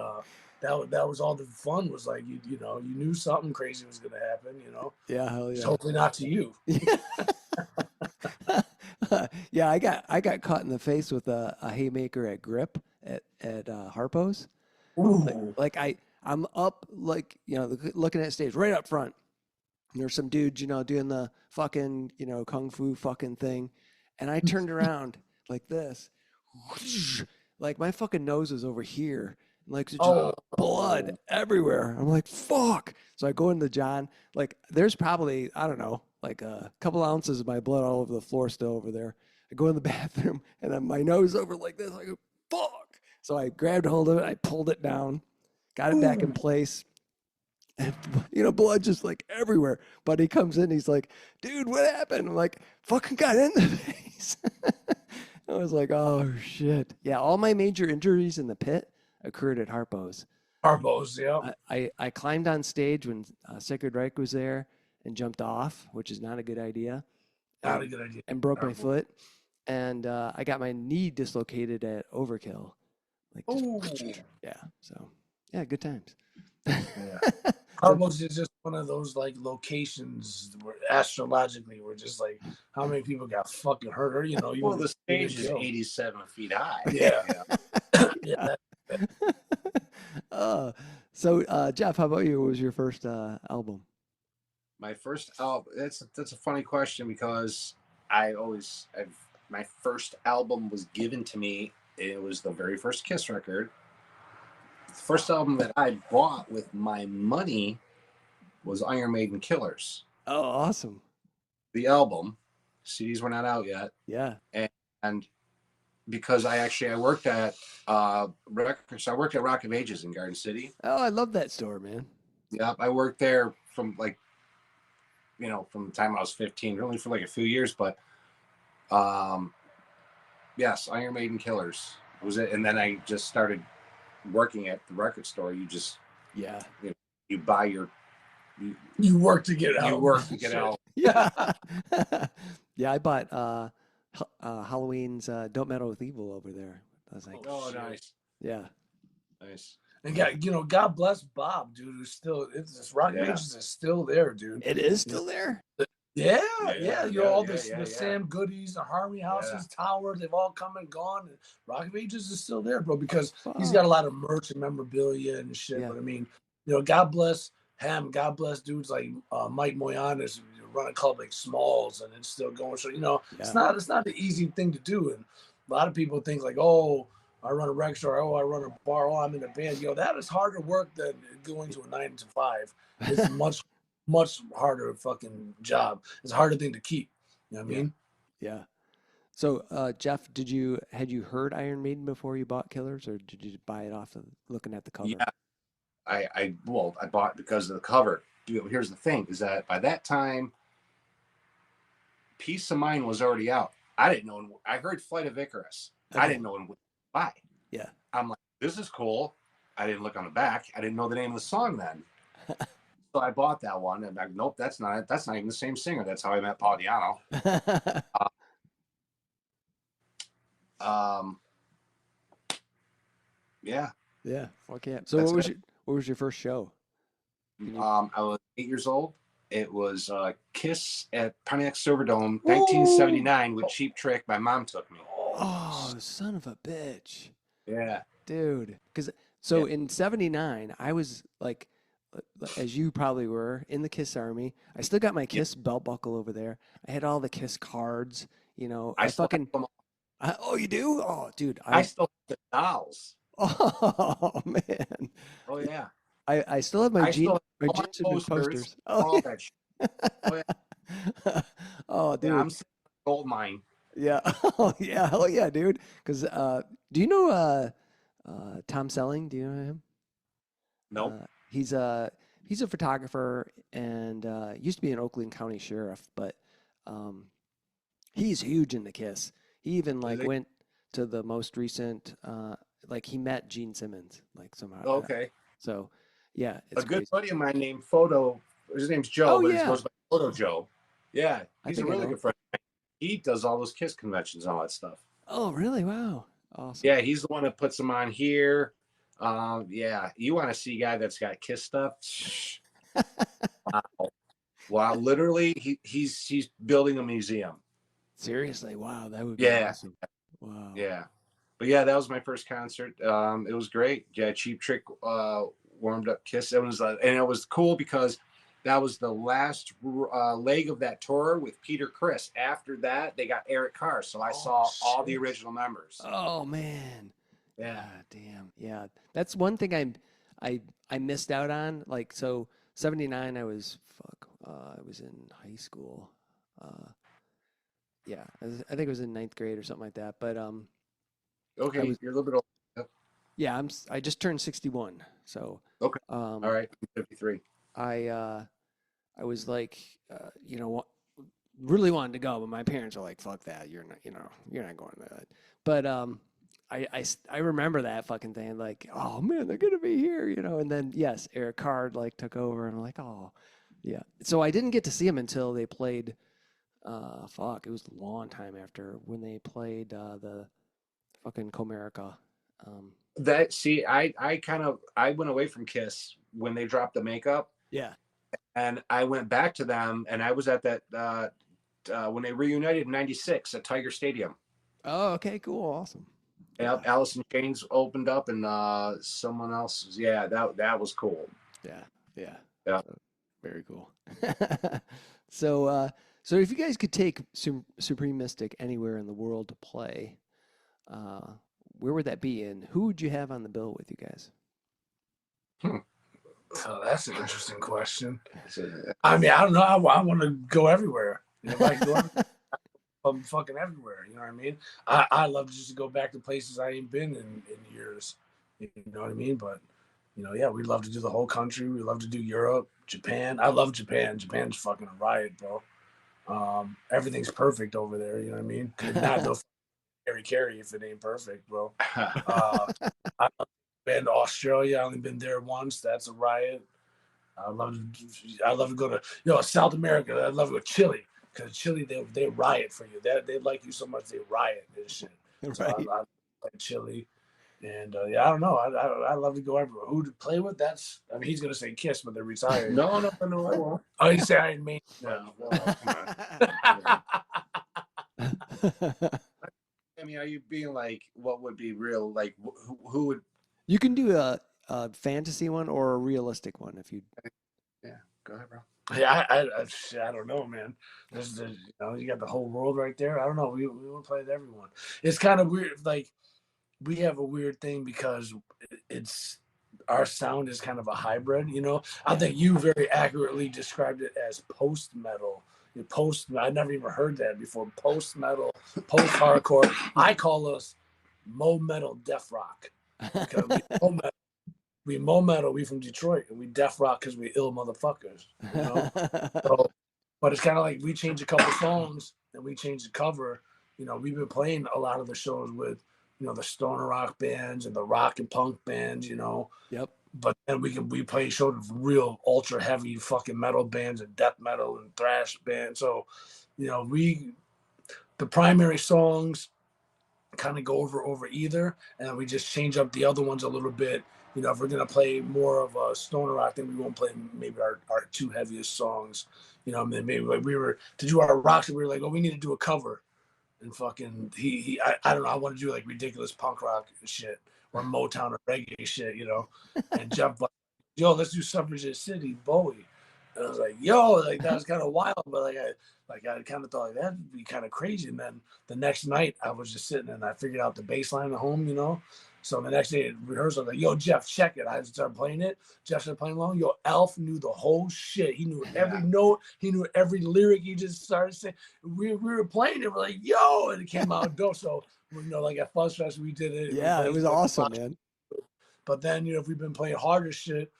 that was all the fun. Was like you knew something crazy was gonna happen. Yeah, hell Just yeah. hopefully not to you. Yeah, I got caught in the face with a haymaker at Grip at Harpo's. Ooh. Like I'm up like looking at stage right up front. And there's some dudes doing the fucking kung fu fucking thing, and I turned around like this, like my fucking nose is over here, and like there's just blood everywhere. I'm like fuck. So I go into John. Like there's probably I don't know like a couple ounces of my blood all over the floor still over there. I go in the bathroom and then my nose over like this. I go fuck. So I grabbed hold of it. I pulled it down, got it back in place. And blood just like everywhere. But he comes in, he's like, dude, what happened? I'm like, fucking got in the face. I was like, oh shit. Yeah, all my major injuries in the pit occurred at Harpo's. Harpo's, yeah. I climbed on stage when Sacred Reich was there and jumped off, which is not a good idea. Not a good idea. And broke my foot. And I got my knee dislocated at Overkill. Like, yeah. So, yeah, good times. Yeah. Harpo's is just one of those like locations where astrologically we're just like how many people got fucking hurt or well, the stage is 87 feet high. Yeah. Yeah. So Jeff, how about you? What was your first album? My first album. That's a funny question because my first album was given to me. It was the very first Kiss record. The first album that I bought with my money was Iron Maiden Killers. Oh, awesome. The album, CDs were not out yet, Yeah. and because I worked at records, I worked at Rock of Ages in Garden City. Oh, I love that store, man. Yep, I worked there from like, from the time I was 15, only for like a few years, but yes, Iron Maiden Killers was it, and then I just started working at the record store. You just Yeah. you buy your You work to get out. you work to get out. Yeah. Yeah, I bought Halloween's Don't Meddle with Evil over there. I was like, Oh, shit. nice, yeah. nice. And God bless Bob, dude. Who's still, it's this Rock Yeah. Ages is still there, dude. It is still there? Yeah. Yeah, All yeah, this, yeah, the yeah. Sam Goodies, the Harmony Houses, Towers, they've all come and gone. And Rock of Ages is still there, bro, because he's got a lot of merch and memorabilia and shit. Yeah. But I mean, God bless him. God bless dudes like Mike Moyanis, who run a club like Smalls, and it's still going. So it's not an easy thing to do. And a lot of people think like, oh, I run a rec store. Oh, I run a bar. Oh, I'm in a band. That is harder work than going to a 9 to 5. It's much harder fucking job. It's a harder thing to keep. You know what I mean? Yeah. So, Jeff, had you heard Iron Maiden before you bought Killers, or did you buy it off of looking at the cover? Yeah, I bought because of the cover. Dude, here's the thing: is that by that time, Peace of Mind was already out. I didn't know. I heard Flight of Icarus. Okay. I didn't know when to buy. Yeah. I'm like, this is cool. I didn't look on the back. I didn't know the name of the song then. So I bought that one, and I'm like, nope, that's not it. That's not even the same singer. That's how I met Paul Diano. Yeah. Yeah. Fuck yeah. So what was your first show? I was 8 years old. It was Kiss at Pontiac Silverdome, 1979, with Cheap Trick. My mom took me. Oh, son of a bitch. Yeah. Dude. In 79, I was like, as you probably were, in the Kiss Army. I still got my Kiss belt buckle over there. I had all the Kiss cards, I still fucking. have them. Oh, you do? Oh, dude. I still have the dolls. Oh, man. Oh, yeah. I still have my still have all jeans and posters. all that shit. Oh, yeah. Oh, dude. Yeah, I'm sitting in a gold mine. Yeah. Oh, yeah. Hell yeah, dude. Because do you know Tom Selling? Do you know him? Nope. He's a photographer and used to be an Oakland County sheriff, but he's huge in the Kiss. He even went to the most recent he met Gene Simmons somehow. Okay. So yeah, A good crazy. buddy of mine named Photo. His name's Joe, Oh, but yeah. he goes by Photo Joe. Yeah, I he's a think I really know. good friend. He does all those Kiss conventions and all that stuff. Oh, really? Wow. Awesome. Yeah, he's the one that puts them on here. Yeah, you want to see a guy that's got Kiss stuff? Wow. Wow, literally, he's building a museum. Seriously, wow, that would be awesome. Wow. Yeah, but yeah, that was my first concert. It was great. Yeah, Cheap Trick warmed up Kiss. It was cool because that was the last leg of that tour with Peter Criss. After that, they got Eric Carr, so I saw all the original members. Oh man. Yeah. God damn. Yeah, that's one thing I missed out on. 79, I was in high school. Yeah, I think it was in 9th grade or something like that. But Okay, you're a little bit old. yeah, I just turned 61. So Okay. All right, I'm 53. I was really wanted to go, but my parents were like, "Fuck that! You're not going to that." But I remember that fucking thing, like, oh man, they're gonna be here, And then yes, Eric Carr took over, and I'm like, oh yeah. So I didn't get to see him until they played. It was a long time after when they played the fucking Comerica. I went away from Kiss when they dropped the makeup. Yeah. And I went back to them, and I was at that when they reunited in '96 at Tiger Stadium. Oh, okay, cool, awesome. Yeah, Alice in Chains opened up, and someone else. Yeah, that was cool. Yeah. So, very cool. So if you guys could take Supreme Mystic anywhere in the world to play, where would that be, and who would you have on the bill with you guys? So that's an interesting question. I mean, I don't know. I want to go everywhere. If I can go everywhere, I'm fucking everywhere. You know what I mean? I love just to go back to places I ain't been in years. You know what I mean? But yeah, we'd love to do the whole country. We love to do Europe, Japan. I love Japan. Japan's fucking a riot, bro. Everything's perfect over there. You know what I mean? If not, they'll carry if it ain't perfect, bro. I've been to Australia. I only been there once. That's a riot. I love to go to South America. I'd love to go to Chile because Chile they riot for you. They like you so much they riot and shit. So Right. I like Chile. And I don't know. I love to go everywhere. Who to play with? I mean, he's gonna say Kiss, but they're retired. No, I won't. Oh, you say Iron Maiden? No, I mean, are you being like, what would be real? Like, who would? You can do a fantasy one or a realistic one if you. Yeah, go ahead, bro. Yeah, I don't know, man. You got the whole world right there. I don't know. We want to play with everyone. It's kind of weird. Like we have a weird thing because it's our sound is kind of a hybrid. I think you very accurately described it as post metal. I never even heard that before. Post metal, post hardcore. I call us mo metal death rock because we mo metal. We from Detroit and we death rock because we ill motherfuckers. So, but it's kind of like we change a couple songs and we change the cover. We've been playing a lot of the shows with the stoner rock bands and the rock and punk bands. Yep. But then we play shows with real ultra heavy fucking metal bands and death metal and thrash bands. So, the primary songs kind of go over either, and then we just change up the other ones a little bit. If we're gonna play more of a stoner rock, then we won't play maybe our two heaviest songs. And then maybe like we were to do our rocks, and we were like, oh, we need to do a cover, and fucking I don't know, I want to do like ridiculous punk rock shit or Motown or reggae shit, and Jeff like, yo, let's do Suffragette City, Bowie. And I was like, yo, like that was kind of wild, but I kind of thought like that'd be kind of crazy. And then the next night I was just sitting and I figured out the bass line at home. So the next day at rehearsal, I was like, yo, Jeff, check it. I started playing it. Jeff started playing along. Yo, Elf knew the whole shit. He knew every note. He knew every lyric. He just started saying, we were playing it. We're like, yo, and it came out dope. So, like at Fuzz Fest, we did it. Yeah, it was awesome, man. But then, if we've been playing harder shit,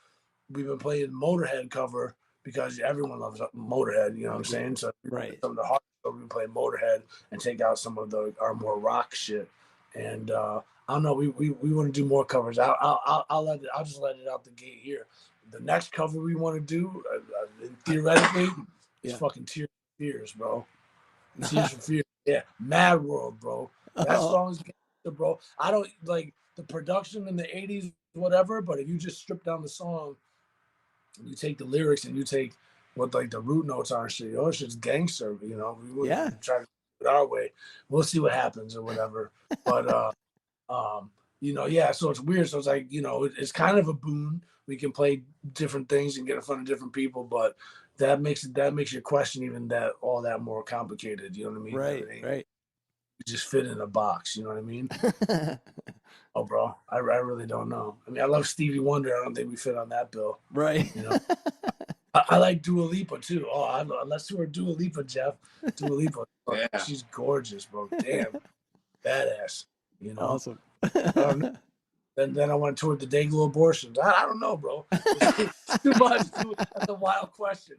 we've been playing Motorhead cover because everyone loves Motorhead, you know what I'm saying? So right. Some of the hard stuff we play Motorhead and take out some of our more rock shit. And I don't know, we want to do more covers. I'll just let it out the gate here. The next cover we want to do, theoretically, is fucking Tears for Fears, bro. Tears for Fears, yeah. Mad World, bro. That song's gangster, bro. I don't like the production in the 80s, whatever, but if you just strip down the song, you take the lyrics and you take what like the root notes are and shit, it's just gangster, we try to do it our way. We'll see what happens or whatever. But so it's weird. So it's like, it's kind of a boon. We can play different things and get in front of different people, but that makes your question even that all that more complicated. You know what I mean? Right. You just fit in a box, you know what I mean? Oh, bro, I really don't know. I mean, I love Stevie Wonder. I don't think we fit on that bill. Right. I like Dua Lipa too. Oh, let's do her Dua Lipa, Jeff. Dua Lipa, yeah. She's gorgeous, bro. Damn, badass. Awesome. Then I went toward the Dayglow abortions. I don't know, bro. It's too much. That's a wild question,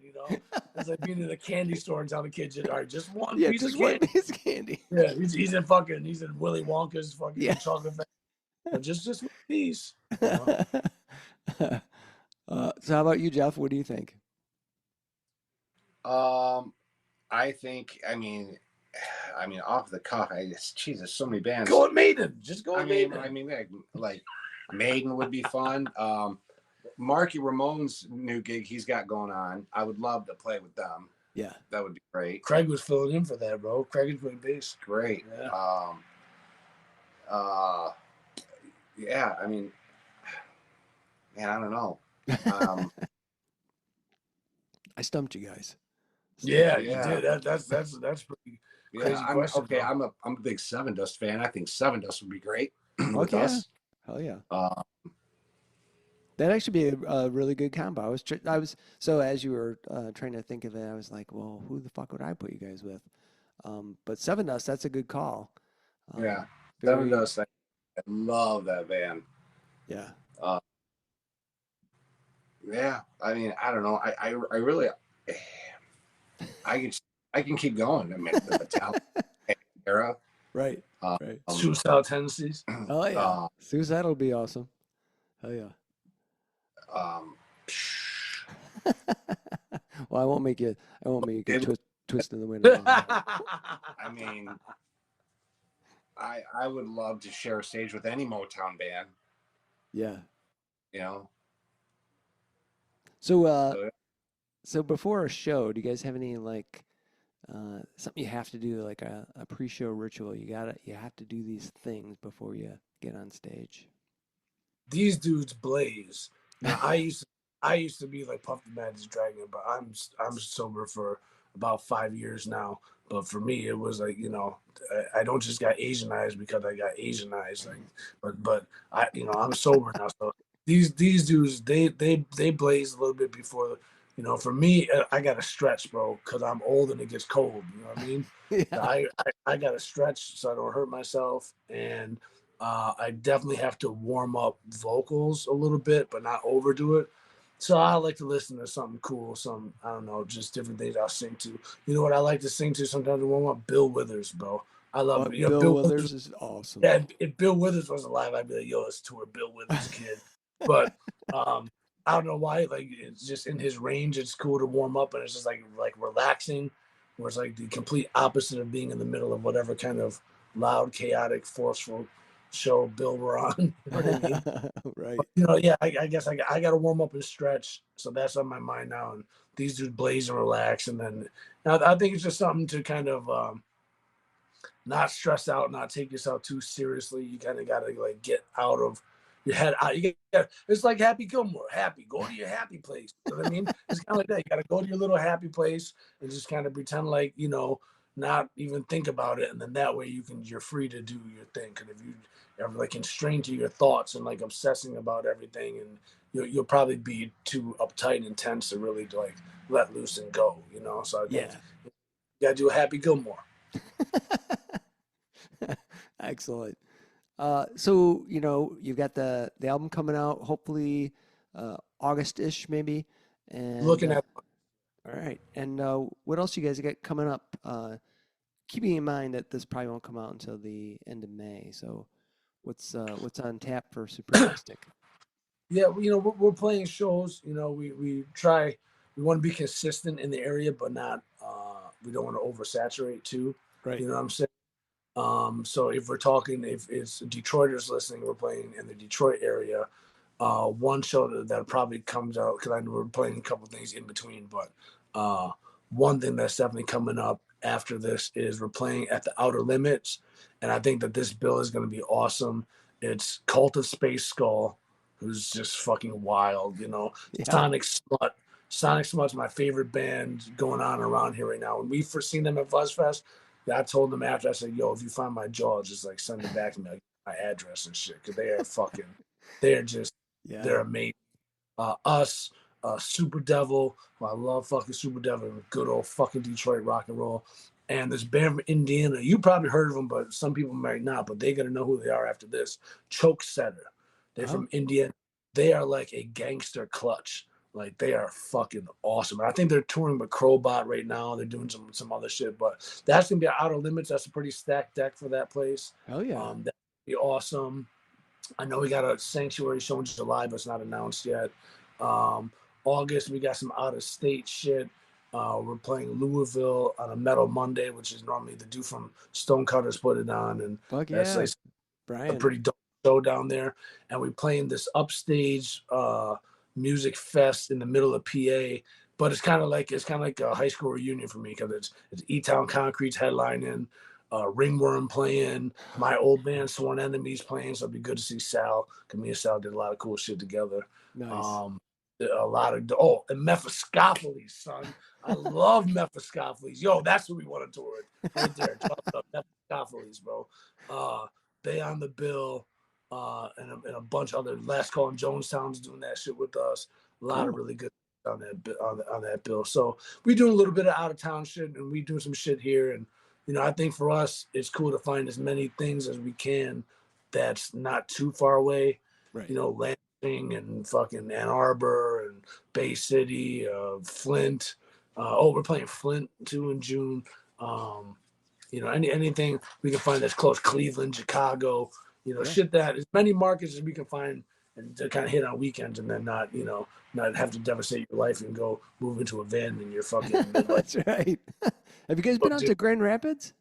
It's like being in a candy store and telling the kids, all right, just one piece of candy. One piece of candy. Yeah, he's in Willy Wonka's fucking chocolate factory. But just one piece. So how about you, Jeff? What do you think? I think, I mean, off the cuff, there's so many bands. Go with Maiden. Just go with Maiden. I mean, like Maiden would be fun. Marky Ramone's new gig he's got going on, I would love to play with them. Yeah, that would be great. Craig was filling in for that, bro. Craig is playing bass. Great. Yeah. I mean, man, I don't know. I stumped you guys. Yeah, you did. That's pretty crazy question. Okay, I'm a big Seven Dust fan. I think Seven Dust would be great with yeah. us. Hell yeah. That'd actually be a really good combo. I was so as you were trying to think of it, I was like, well, who the fuck would I put you guys with? But Seven Dust, that's a good call. Yeah, Seven Very, Dust. I love that band. yeah. Uh, yeah, I mean, I don't know. I really, I can, I can keep going. I mean, the Metallica era. Right, Um, right. Suicidal tendencies. Oh yeah, uh, Suicidal would be awesome. Oh yeah. um, Well, I won't make you. I won't make you it, twist in the wind on that. I mean, I would love to share a stage with any Motown band. Yeah. You know, So, so so before a show, do you guys have any like something you have to do, like a pre-show ritual? You have to do these things before you get on stage. These dudes blaze. Now I used to be like Puff the Magic Dragon, but I'm sober for about 5 years now. But for me, it was like I don't just got Asianized because I got Asianized, like, but I'm sober now. So these dudes they blaze a little bit before. For me, I got to stretch, bro, because I'm old and it gets cold. You know what I mean? So Yeah. I got to stretch so I don't hurt myself, and I definitely have to warm up vocals a little bit, but not overdo it. So I like to listen to something cool, some I don't know, just different things I'll sing to. You know what I like to sing to sometimes to warm up? Bill Withers, bro. I love it. Bill Bill Withers. Withers is awesome. Yeah, if Bill Withers was alive, I'd be like, yo, let's tour Bill Withers, kid. But um, I don't know why. Like it's just in his range. It's cool to warm up, and it's just like relaxing. Where it's like the complete opposite of being in the middle of whatever kind of loud, chaotic, forceful show Bill we're on. You know what I mean? But, Right. yeah. I guess I got to warm up and stretch. So that's on my mind now. And these dudes blaze and relax, and then now I think it's just something to kind of. Not stress out, not take yourself too seriously. You kind of got to like get out of your head. It's like Happy Gilmore. Happy, go to your happy place. You know what I mean? It's kind of like that. You got to go to your little happy place and just kind of pretend like not even think about it, and then that way you're free to do your thing. Because if you ever like constrained to your thoughts and like obsessing about everything, and you'll probably be too uptight and intense to really like let loose and go. So I think Yeah. you got to do a Happy Gilmore. Excellent. So you've got the album coming out, hopefully August-ish maybe. And Looking at all right. And what else you guys got coming up? Keeping in mind that this probably won't come out until the end of May. So what's on tap for Supremistic? Yeah, we're playing shows. We try. We want to be consistent in the area, but not. We don't want to oversaturate too. Right. You know what I'm saying? So if we're talking, if it's Detroiters listening, we're playing in the Detroit area. One show that probably comes out because I know we're playing a couple things in between, but uh, one thing that's definitely coming up after this is we're playing at the Outer Limits, and I think that this bill is going to be awesome. It's Cult of Space Skull, who's just fucking wild. Yeah. Sonic Smut. Sonic Smut's my favorite band going on around here right now. When we first seen them at Fuzzfest, I told them after, I said, yo, if you find my jaw, just like send it back to me, like, my address and shit. Cause they're Yeah. amazing. Us, Super Devil. Well, I love fucking Super Devil. Good old fucking Detroit rock and roll. And this band from Indiana, you probably heard of them, but some people might not, but they're going to know who they are after this. Choke Setter. They're Oh. from Indiana. They are like a gangster clutch. Like they are fucking awesome. And I think they're touring with Crowbot right now. They're doing some other shit, but that's gonna be Outer Limits. That's a pretty stacked deck for that place. Hell yeah. That'd be awesome. I know we got a Sanctuary show in July, but it's not announced yet. Um, August, we got some out of state shit. We're playing Louisville on a Metal Monday, which is normally the dude from Stonecutters put it on, and Fuck that's yeah. like a Brian. pretty dope show down there. And we playing this upstage music fest in the middle of PA. But it's kind of like a high school reunion for me because it's E Town Concrete's headlining, Ringworm playing, my old band Sworn Enemies playing. So it'd be good to see Sal. Because me and Sal did a lot of cool shit together. Nice. A lot of and Mephistopheles, son. I love Mephistopheles. Yo, that's what we want to tour right there. Mephistopheles, bro. They on the bill. and a bunch of other. Last Call in Jonestown's doing that shit with us. A lot of Cool. really good on that bill. So we do a little bit of out of town shit, and we do some shit here. And I think for us, it's cool to find as many things as we can that's not too far away. Right. Lansing and fucking Ann Arbor and Bay City, Flint. We're playing Flint too in June. Anything we can find that's close, Cleveland, Chicago, shit that as many markets as we can find and to kind of hit on weekends and then not have to devastate your life and go move into a van in your fucking That's right. Have you guys been out to Grand Rapids?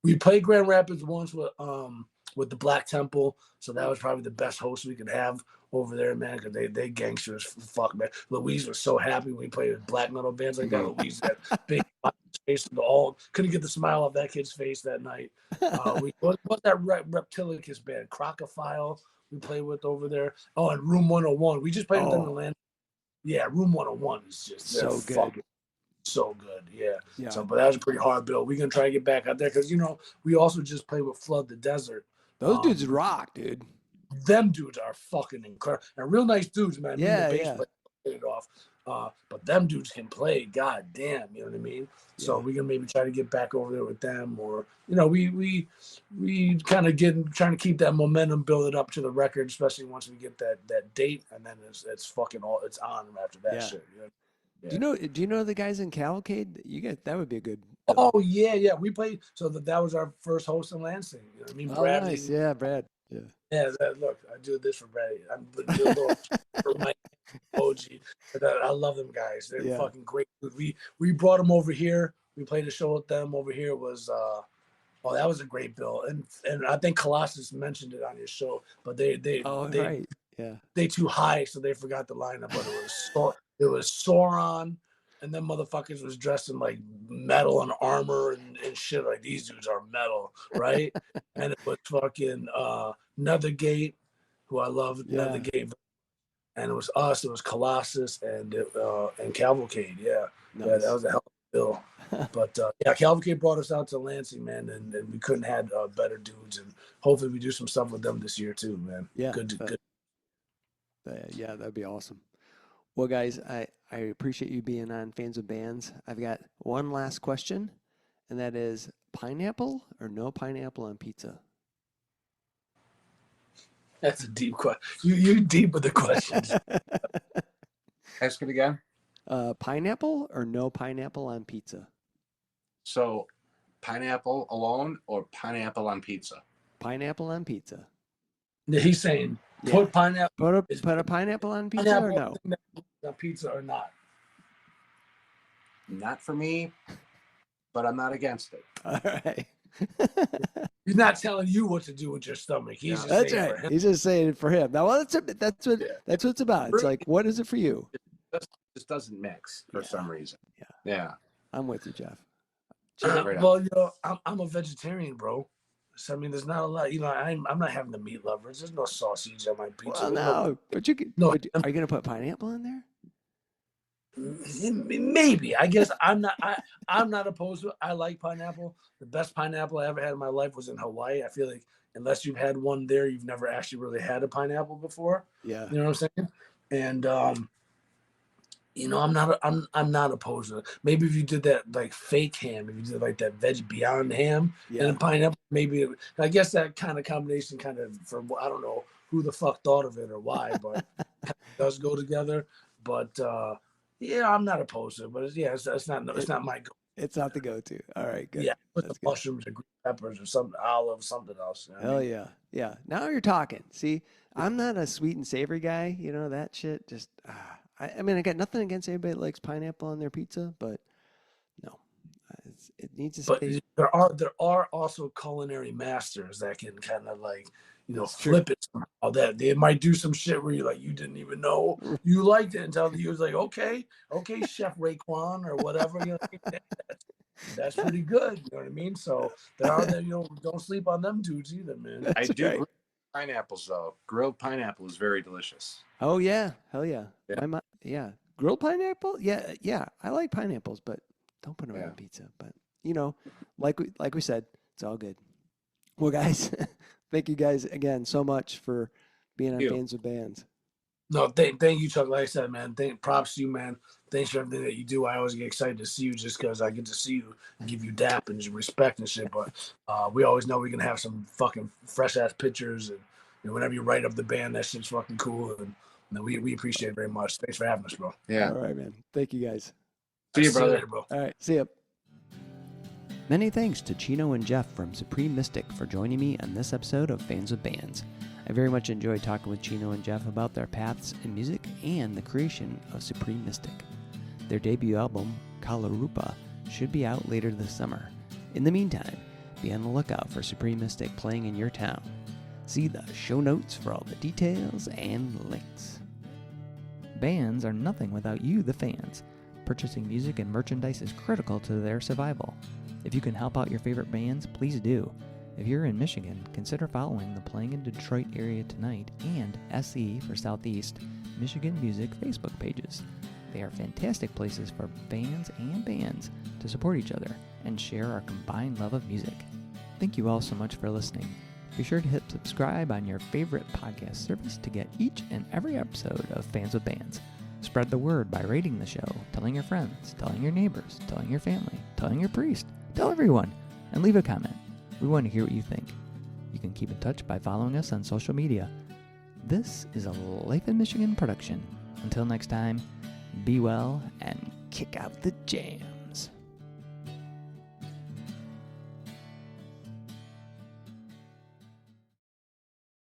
We played Grand Rapids once with the Black Temple, so that was probably the best host we could have over there, man, because they gangsters, fuck, man. Louise was so happy when we played with black metal bands like that. Louise had big face, all couldn't get the smile off that kid's face that night. What's that Reptilicus band, Crocofile, we played with over there. Oh, and Room 101, we just played with them in Atlanta. Yeah, Room 101 is just so good. So good, yeah. So, but that was a pretty hard bill. We're gonna try to get back out there because we also just played with Flood the Desert. Those dudes rock, dude. Them dudes are fucking incredible and real nice dudes, man. Yeah, the bass player it off. But them dudes can play. God damn, you know what I mean. Yeah. So we're gonna maybe try to get back over there with them, or we kind of trying to keep that momentum, build it up to the record, especially once we get that date, and then it's fucking it's on after that shit. Yeah. Do you know the guys in Cavalcade? That would be a good. Oh yeah. We played. So that was our first host in Lansing. You know what I mean? Brad. Nice. Yeah, Brad. Yeah. Yeah. Look, I do this for Brad. I'm a little for my OG. I love them guys. They're fucking great. We brought them over here. We played a show with them over here. It was that was a great bill. And I think Colossus mentioned it on his show, but they right. Yeah. They too high, so they forgot the lineup. But it was Sauron, and then motherfuckers was dressed in like metal and armor and shit. Like these dudes are metal, right? And it was fucking Nethergate, who I love, Nethergate, and it was us. It was Colossus and Cavalcade. Yeah, nice. Yeah, that was a hell of a bill. But Cavalcade brought us out to Lansing, man, and we couldn't have better dudes. And hopefully we do some stuff with them this year too, man. Yeah, good. Yeah, that'd be awesome. Well, guys, I appreciate you being on Fans of Bands. I've got one last question, and that is pineapple or no pineapple on pizza? That's a deep question. You deep with the questions. Ask it again. Pineapple or no pineapple on pizza? So, pineapple alone or pineapple on pizza? Pineapple on pizza. He's saying put pineapple. Put a pineapple on pizza or no? On pizza or not? Not for me, but I'm not against it. All right. He's not telling you what to do with your stomach. He's just that's saying right. for him. He's just saying it for him. Now, that's what it's about. It's like, what is it for you? It just doesn't mix for some reason. Yeah. I'm with you, Jeff. Well, I'm a vegetarian, bro. So I mean, there's not a lot. I'm not having the meat lovers. There's no sausage on my pizza. Well, no, but you can. Are you gonna put pineapple in there? Maybe. I guess I'm not. I'm not opposed to it. I like pineapple. The best pineapple I ever had in my life was in Hawaii. I feel like unless you've had one there, you've never actually really had a pineapple before. Yeah. You know what I'm saying? And I'm not opposed to it. Maybe if you did that like fake ham, if you did like that veg beyond ham and a pineapple, maybe I guess that kind of combination I don't know who the fuck thought of it or why, but it does go together. But I'm not opposed to it. But it's not my go. It's not the go-to. All right, good. Yeah, with the mushrooms or green peppers or something, olives, something else. Hell yeah. Now you're talking. See, I'm not a sweet and savory guy. That shit just. I mean, I got nothing against anybody that likes pineapple on their pizza, but no, it needs to stay. But there are also culinary masters that can kind of like flip it somehow. That they might do some shit where you didn't even know you liked it until he was like, okay, Chef Raekwon or whatever. That's pretty good. You know what I mean? So there are them. Don't sleep on them dudes either, man. I do. Right. Pineapples though. Grilled pineapple is very delicious. Oh yeah, hell yeah. Grilled pineapple. Yeah. I like pineapples, but don't put them on pizza. But like we said, it's all good. Well, guys, Thank you guys again so much for being on You. Fans with Bands. No, thank you, Chuck. Like I said, man, props to you, man. Thanks for everything that you do. I always get excited to see you just because I get to see you and give you dap and respect and shit. But we always know we can have some fucking fresh ass pictures, and whenever you write up the band, that shit's fucking cool. And we appreciate it very much. Thanks for having us, bro. Yeah. All right, man. Thank you guys. See you, brother. Later, bro. All right. See ya. Many thanks to Chino and Jeff from Supreme Mystic for joining me on this episode of Fans with Bands. I very much enjoyed talking with Chino and Jeff about their paths in music and the creation of Supreme Mystic. Their debut album, Kala Rupa, should be out later this summer. In the meantime, be on the lookout for Supreme Mystic playing in your town. See the show notes for all the details and links. Bands are nothing without you, the fans. Purchasing music and merchandise is critical to their survival. If you can help out your favorite bands, please do. If you're in Michigan, consider following the Playing in Detroit Area Tonight and SE for Southeast Michigan Music Facebook pages. They are fantastic places for fans and bands to support each other and share our combined love of music. Thank you all so much for listening. Be sure to hit subscribe on your favorite podcast service to get each and every episode of Fans with Bands. Spread the word by rating the show, telling your friends, telling your neighbors, telling your family, telling your priest, tell everyone, and leave a comment. We want to hear what you think. You can keep in touch by following us on social media. This is a Life in Michigan production. Until next time, be well and kick out the jam.